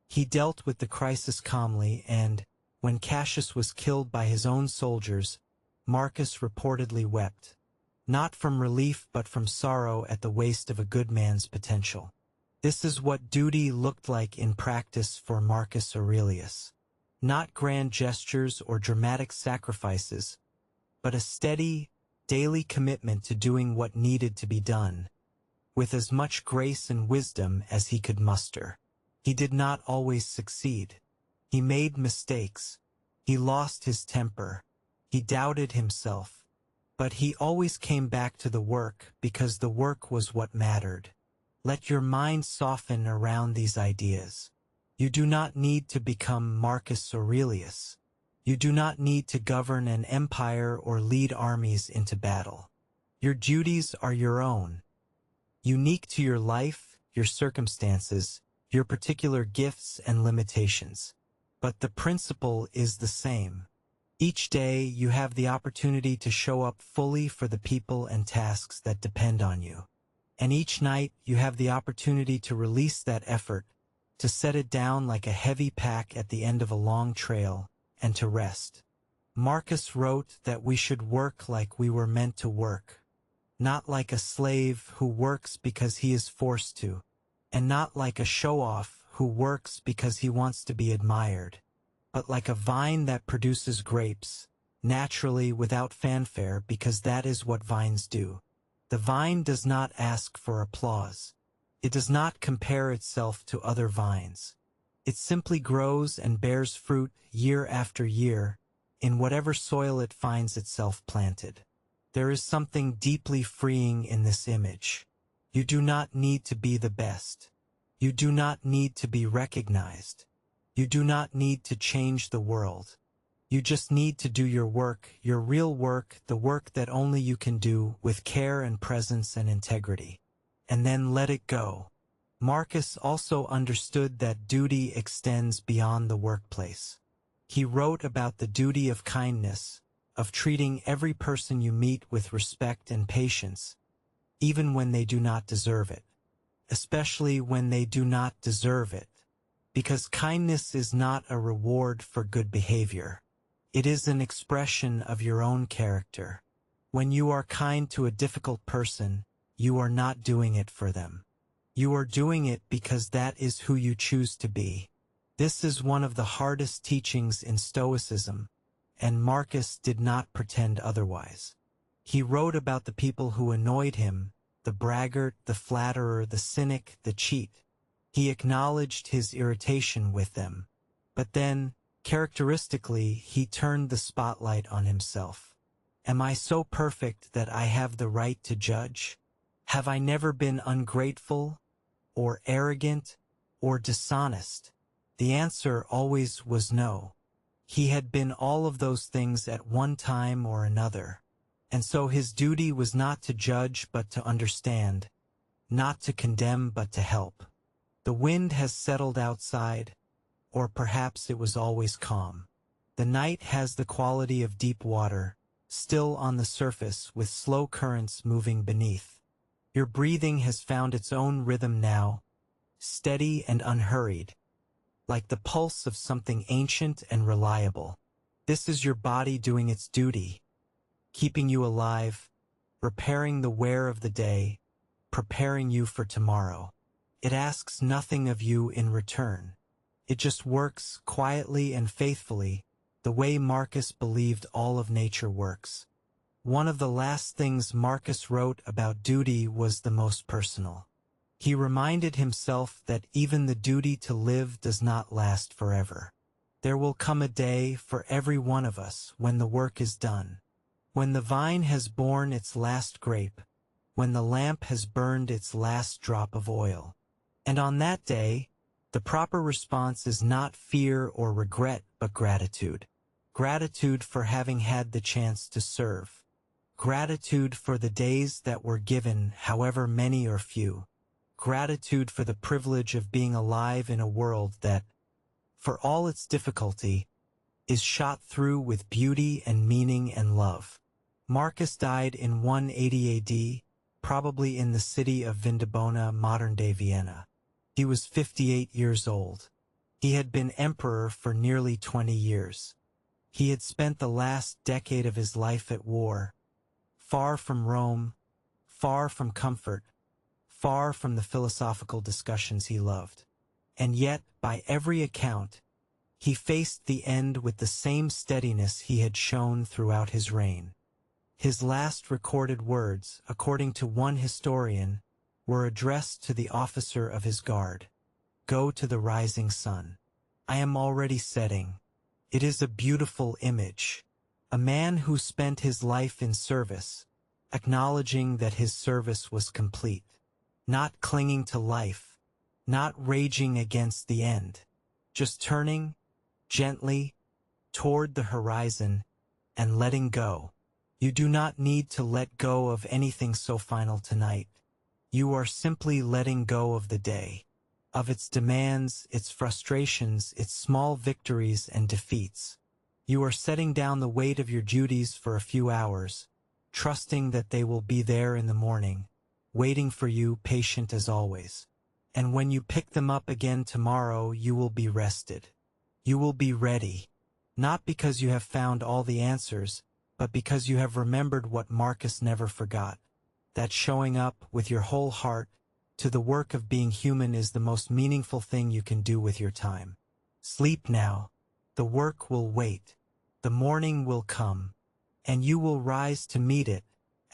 He dealt with the crisis calmly and, when Cassius was killed by his own soldiers, Marcus reportedly wept, not from relief but from sorrow at the waste of a good man's potential. This is what duty looked like in practice for Marcus Aurelius. Not grand gestures or dramatic sacrifices, but a steady, daily commitment to doing what needed to be done, with as much grace and wisdom as he could muster. He did not always succeed. He made mistakes. He lost his temper. He doubted himself. But he always came back to the work because the work was what mattered. Let your mind soften around these ideas. You do not need to become Marcus Aurelius. You do not need to govern an empire or lead armies into battle. Your duties are your own, unique to your life, your circumstances, your particular gifts and limitations. But the principle is the same. Each day you have the opportunity to show up fully for the people and tasks that depend on you. And each night you have the opportunity to release that effort, to set it down like a heavy pack at the end of a long trail, and to rest. Marcus wrote that we should work like we were meant to work, not like a slave who works because he is forced to, and not like a show-off who works because he wants to be admired, but like a vine that produces grapes, naturally without fanfare because that is what vines do. The vine does not ask for applause. It does not compare itself to other vines. It simply grows and bears fruit year after year in whatever soil it finds itself planted. There is something deeply freeing in this image. You do not need to be the best. You do not need to be recognized. You do not need to change the world. You just need to do your work, your real work, the work that only you can do with care and presence and integrity. And then let it go. Marcus also understood that duty extends beyond the workplace. He wrote about the duty of kindness, of treating every person you meet with respect and patience, even when they do not deserve it. Especially when they do not deserve it. Because kindness is not a reward for good behavior. It is an expression of your own character. When you are kind to a difficult person, you are not doing it for them. You are doing it because that is who you choose to be. This is one of the hardest teachings in Stoicism, and Marcus did not pretend otherwise. He wrote about the people who annoyed him, the braggart, the flatterer, the cynic, the cheat. He acknowledged his irritation with them. But then, characteristically, he turned the spotlight on himself. Am I so perfect that I have the right to judge? Have I never been ungrateful, or arrogant, or dishonest? The answer always was no. He had been all of those things at one time or another, and so his duty was not to judge but to understand, not to condemn but to help. The wind has settled outside, or perhaps it was always calm. The night has the quality of deep water, still on the surface with slow currents moving beneath. Your breathing has found its own rhythm now, steady and unhurried, like the pulse of something ancient and reliable. This is your body doing its duty, keeping you alive, repairing the wear of the day, preparing you for tomorrow. It asks nothing of you in return. It just works quietly and faithfully, the way Marcus believed all of nature works. One of the last things Marcus wrote about duty was the most personal. He reminded himself that even the duty to live does not last forever. There will come a day for every one of us when the work is done, when the vine has borne its last grape, when the lamp has burned its last drop of oil. And on that day, the proper response is not fear or regret but gratitude. Gratitude for having had the chance to serve. Gratitude for the days that were given, however many or few. Gratitude for the privilege of being alive in a world that, for all its difficulty, is shot through with beauty and meaning and love. Marcus died in 180 AD, probably in the city of Vindobona, modern-day Vienna. He was 58 years old. He had been emperor for nearly 20 years. He had spent the last decade of his life at war, far from Rome, far from comfort, far from the philosophical discussions he loved. And yet, by every account, he faced the end with the same steadiness he had shown throughout his reign. His last recorded words, according to one historian, were addressed to the officer of his guard. "Go to the rising sun. I am already setting." It is a beautiful image. A man who spent his life in service, acknowledging that his service was complete. Not clinging to life, not raging against the end, just turning, gently, toward the horizon and letting go. You do not need to let go of anything so final tonight. You are simply letting go of the day, of its demands, its frustrations, its small victories and defeats. You are setting down the weight of your duties for a few hours, trusting that they will be there in the morning, waiting for you, patient as always. And when you pick them up again tomorrow, you will be rested. You will be ready, not because you have found all the answers, but because you have remembered what Marcus never forgot, that showing up with your whole heart to the work of being human is the most meaningful thing you can do with your time. Sleep now. The work will wait. The morning will come, and you will rise to meet it,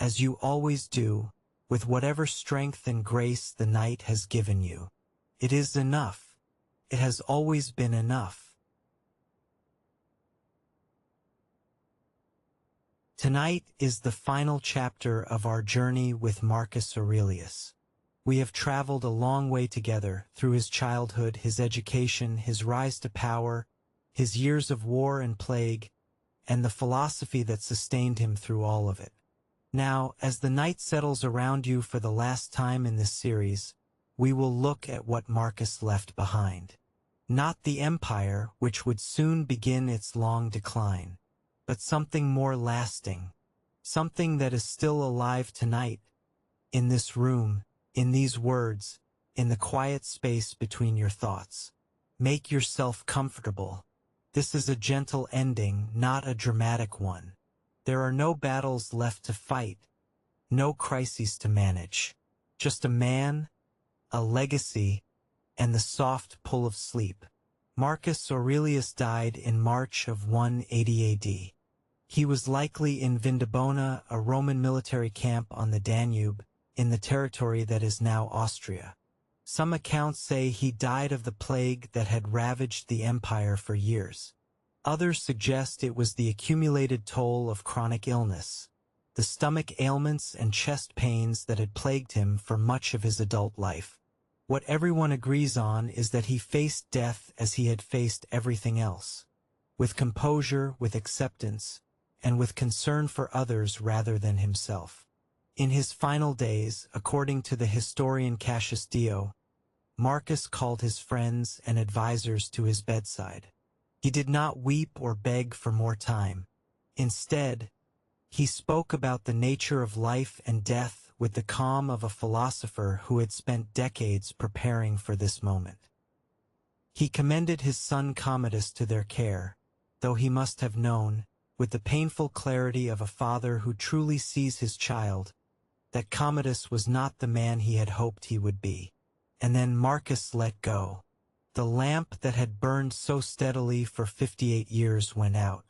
as you always do, with whatever strength and grace the night has given you. It is enough. It has always been enough. Tonight is the final chapter of our journey with Marcus Aurelius. We have traveled a long way together through his childhood, his education, his rise to power, his years of war and plague, and the philosophy that sustained him through all of it. Now, as the night settles around you for the last time in this series, we will look at what Marcus left behind. Not the empire, which would soon begin its long decline, but something more lasting, something that is still alive tonight, in this room, in these words, in the quiet space between your thoughts. Make yourself comfortable. This is a gentle ending, not a dramatic one. There are no battles left to fight, no crises to manage. Just a man, a legacy, and the soft pull of sleep. Marcus Aurelius died in March of 180 AD. He was likely in Vindobona, a Roman military camp on the Danube, in the territory that is now Austria. Some accounts say he died of the plague that had ravaged the empire for years. Others suggest it was the accumulated toll of chronic illness, the stomach ailments and chest pains that had plagued him for much of his adult life. What everyone agrees on is that he faced death as he had faced everything else. with composure, with acceptance, and with concern for others rather than himself. In his final days, according to the historian Cassius Dio, Marcus called his friends and advisors to his bedside. He did not weep or beg for more time. Instead, he spoke about the nature of life and death with the calm of a philosopher who had spent decades preparing for this moment. He commended his son Commodus to their care, though he must have known, with the painful clarity of a father who truly sees his child, that Commodus was not the man he had hoped he would be. And then Marcus let go. The lamp that had burned so steadily for 58 years went out.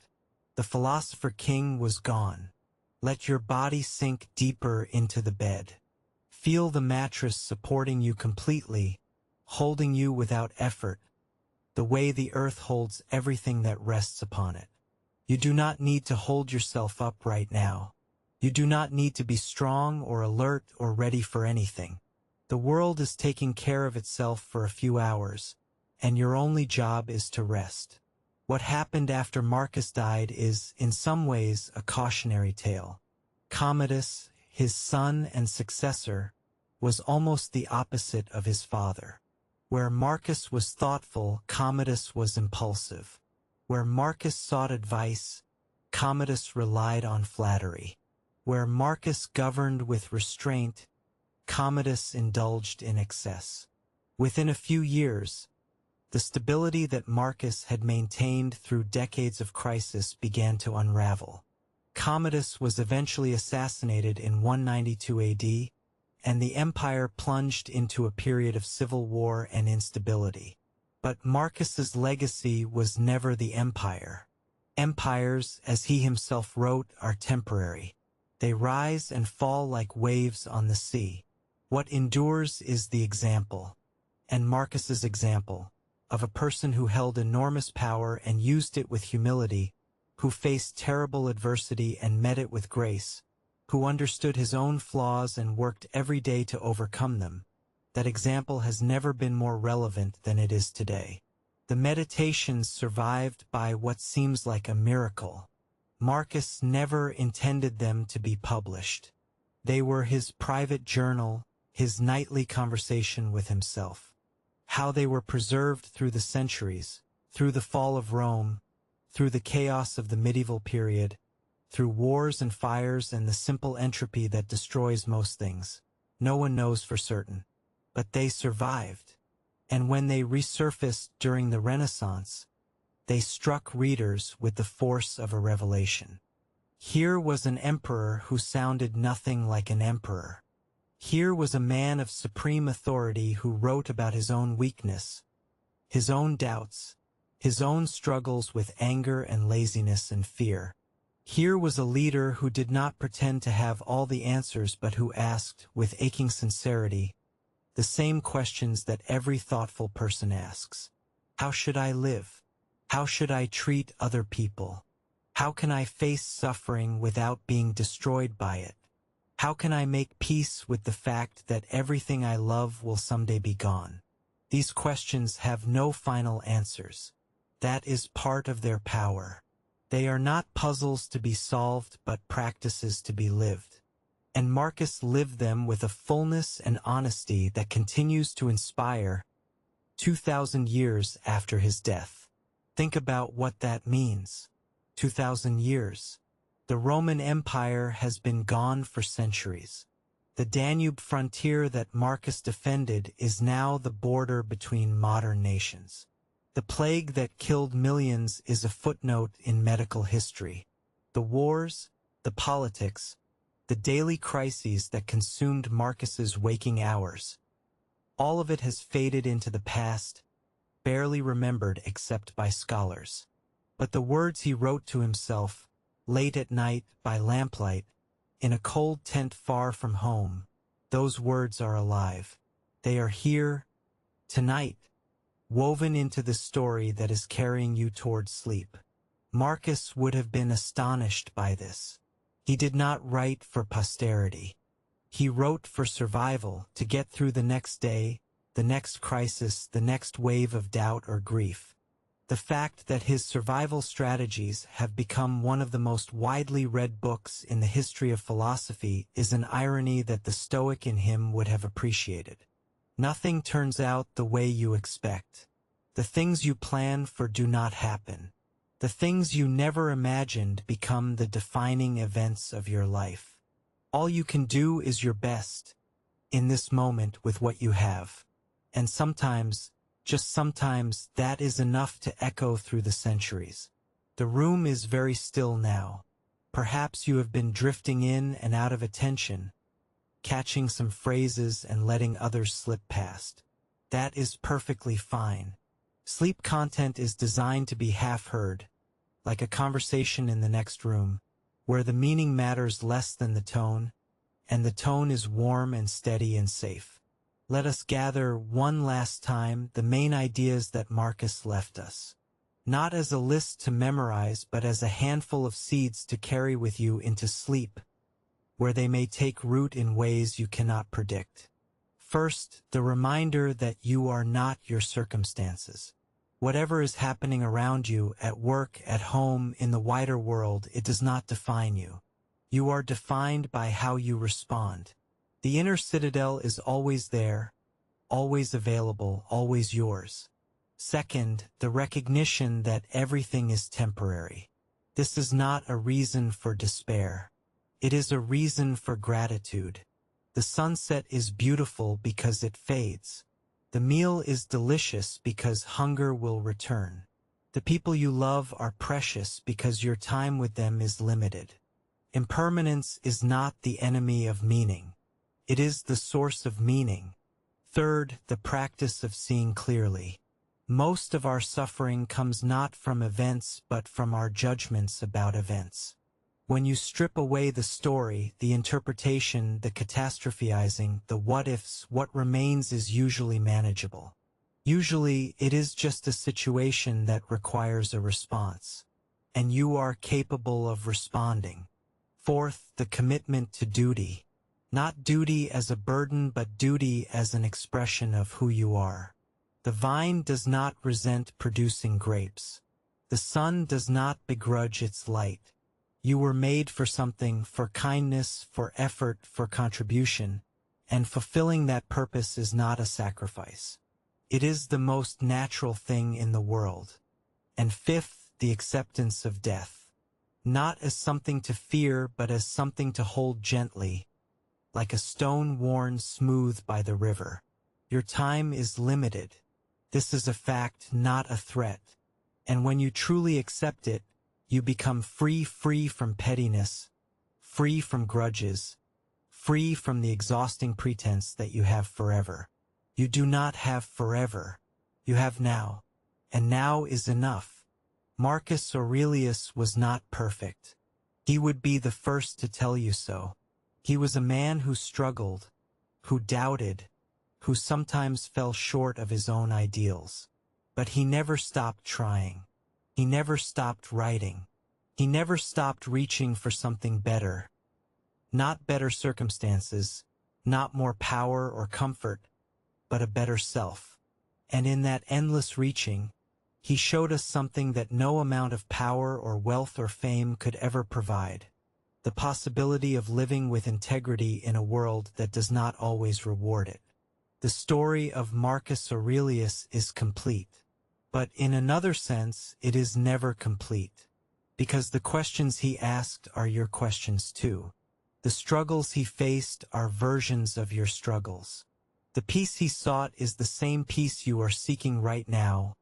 The philosopher king was gone. Let your body sink deeper into the bed. Feel the mattress supporting you completely, holding you without effort, the way the earth holds everything that rests upon it. You do not need to hold yourself up right now. You do not need to be strong or alert or ready for anything. The world is taking care of itself for a few hours, and your only job is to rest. What happened after Marcus died is, in some ways, a cautionary tale. Commodus, his son and successor, was almost the opposite of his father. Where Marcus was thoughtful, Commodus was impulsive. Where Marcus sought advice, Commodus relied on flattery. Where Marcus governed with restraint, Commodus indulged in excess. Within a few years, the stability that Marcus had maintained through decades of crisis began to unravel. Commodus was eventually assassinated in 192 AD, and the empire plunged into a period of civil war and instability. But Marcus's legacy was never the empire. Empires, as he himself wrote, are temporary. They rise and fall like waves on the sea. What endures is the example, and Marcus's example, of a person who held enormous power and used it with humility, who faced terrible adversity and met it with grace, who understood his own flaws and worked every day to overcome them. That example has never been more relevant than it is today. The Meditations survived by what seems like a miracle. Marcus never intended them to be published. They were his private journal, his nightly conversation with himself. How they were preserved through the centuries, through the fall of Rome, through the chaos of the medieval period, through wars and fires and the simple entropy that destroys most things. No one knows for certain. But they survived. And when they resurfaced during the Renaissance, they struck readers with the force of a revelation. Here was an emperor who sounded nothing like an emperor. Here was a man of supreme authority who wrote about his own weakness, his own doubts, his own struggles with anger and laziness and fear. Here was a leader who did not pretend to have all the answers but who asked, with aching sincerity, the same questions that every thoughtful person asks. How should I live? How should I treat other people? How can I face suffering without being destroyed by it? How can I make peace with the fact that everything I love will someday be gone? These questions have no final answers. That is part of their power. They are not puzzles to be solved, but practices to be lived. And Marcus lived them with a fullness and honesty that continues to inspire 2,000 years after his death. Think about what that means. 2,000 years. The Roman Empire has been gone for centuries. The Danube frontier that Marcus defended is now the border between modern nations. The plague that killed millions is a footnote in medical history. The wars, the politics, the daily crises that consumed Marcus's waking hours. All of it has faded into the past, barely remembered except by scholars. But the words he wrote to himself, late at night by lamplight, in a cold tent far from home, those words are alive. They are here, tonight, woven into the story that is carrying you toward sleep. Marcus would have been astonished by this. He did not write for posterity. He wrote for survival, to get through the next day, the next crisis, the next wave of doubt or grief. The fact that his survival strategies have become one of the most widely read books in the history of philosophy is an irony that the Stoic in him would have appreciated. Nothing turns out the way you expect. The things you plan for do not happen. The things you never imagined become the defining events of your life. All you can do is your best, in this moment with what you have. And sometimes, just sometimes, that is enough to echo through the centuries. The room is very still now. Perhaps you have been drifting in and out of attention, catching some phrases and letting others slip past. That is perfectly fine. Sleep content is designed to be half-heard, like a conversation in the next room, where the meaning matters less than the tone, and the tone is warm and steady and safe. Let us gather one last time the main ideas that Marcus left us. Not as a list to memorize, but as a handful of seeds to carry with you into sleep, where they may take root in ways you cannot predict. First, the reminder that you are not your circumstances. Whatever is happening around you, at work, at home, in the wider world, it does not define you. You are defined by how you respond. The inner citadel is always there, always available, always yours. Second, the recognition that everything is temporary. This is not a reason for despair. It is a reason for gratitude. The sunset is beautiful because it fades. The meal is delicious because hunger will return. The people you love are precious because your time with them is limited. Impermanence is not the enemy of meaning. It is the source of meaning. Third, the practice of seeing clearly. Most of our suffering comes not from events but from our judgments about events. When you strip away the story, the interpretation, the catastrophizing, the what-ifs, what remains is usually manageable. Usually, it is just a situation that requires a response. And you are capable of responding. Fourth, the commitment to duty. Not duty as a burden, but duty as an expression of who you are. The vine does not resent producing grapes. The sun does not begrudge its light. You were made for something, for kindness, for effort, for contribution, and fulfilling that purpose is not a sacrifice. It is the most natural thing in the world. And fifth, the acceptance of death. Not as something to fear, but as something to hold gently, like a stone worn smooth by the river. Your time is limited. This is a fact, not a threat. And when you truly accept it, you become free from pettiness, free from grudges, free from the exhausting pretense that you have forever. You do not have forever. You have now. And now is enough. Marcus Aurelius was not perfect. He would be the first to tell you so. He was a man who struggled, who doubted, who sometimes fell short of his own ideals. But he never stopped trying. He never stopped writing. He never stopped reaching for something better. Not better circumstances, not more power or comfort, but a better self. And in that endless reaching, he showed us something that no amount of power or wealth or fame could ever provide. The possibility of living with integrity in a world that does not always reward it. The story of Marcus Aurelius is complete. But in another sense, it is never complete. Because the questions he asked are your questions too. The struggles he faced are versions of your struggles. The peace he sought is the same peace you are seeking right now,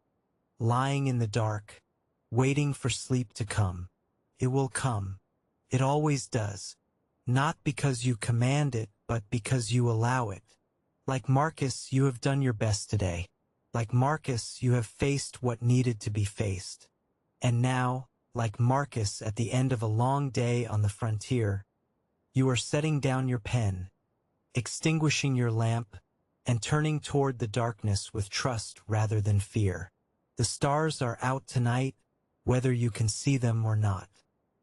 lying in the dark, waiting for sleep to come. It will come. It always does. Not because you command it, but because you allow it. Like Marcus, you have done your best today. Like Marcus, you have faced what needed to be faced. And now, like Marcus at the end of a long day on the frontier, you are setting down your pen, extinguishing your lamp, and turning toward the darkness with trust rather than fear. The stars are out tonight, whether you can see them or not.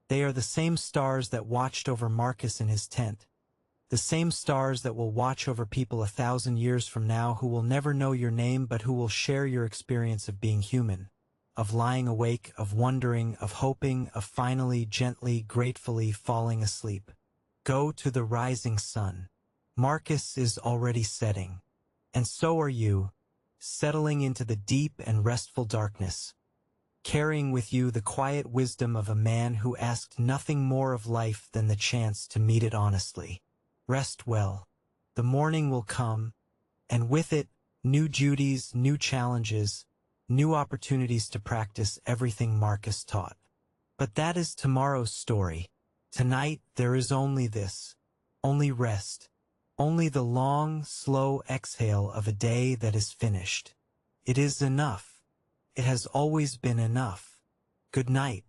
They are the same stars that watched over Marcus in his tent, the same stars that will watch over people 1,000 years from now who will never know your name but who will share your experience of being human. of lying awake, of wondering, of hoping, of finally, gently, gratefully falling asleep. Go to the rising sun. Marcus is already setting. And so are you, settling into the deep and restful darkness, carrying with you the quiet wisdom of a man who asked nothing more of life than the chance to meet it honestly. Rest well. The morning will come, and with it, new duties, new challenges, new opportunities to practice everything Marcus taught. But that is tomorrow's story. Tonight there is only this, only rest, only the long, slow exhale of a day that is finished. It is enough. It has always been enough. Good night.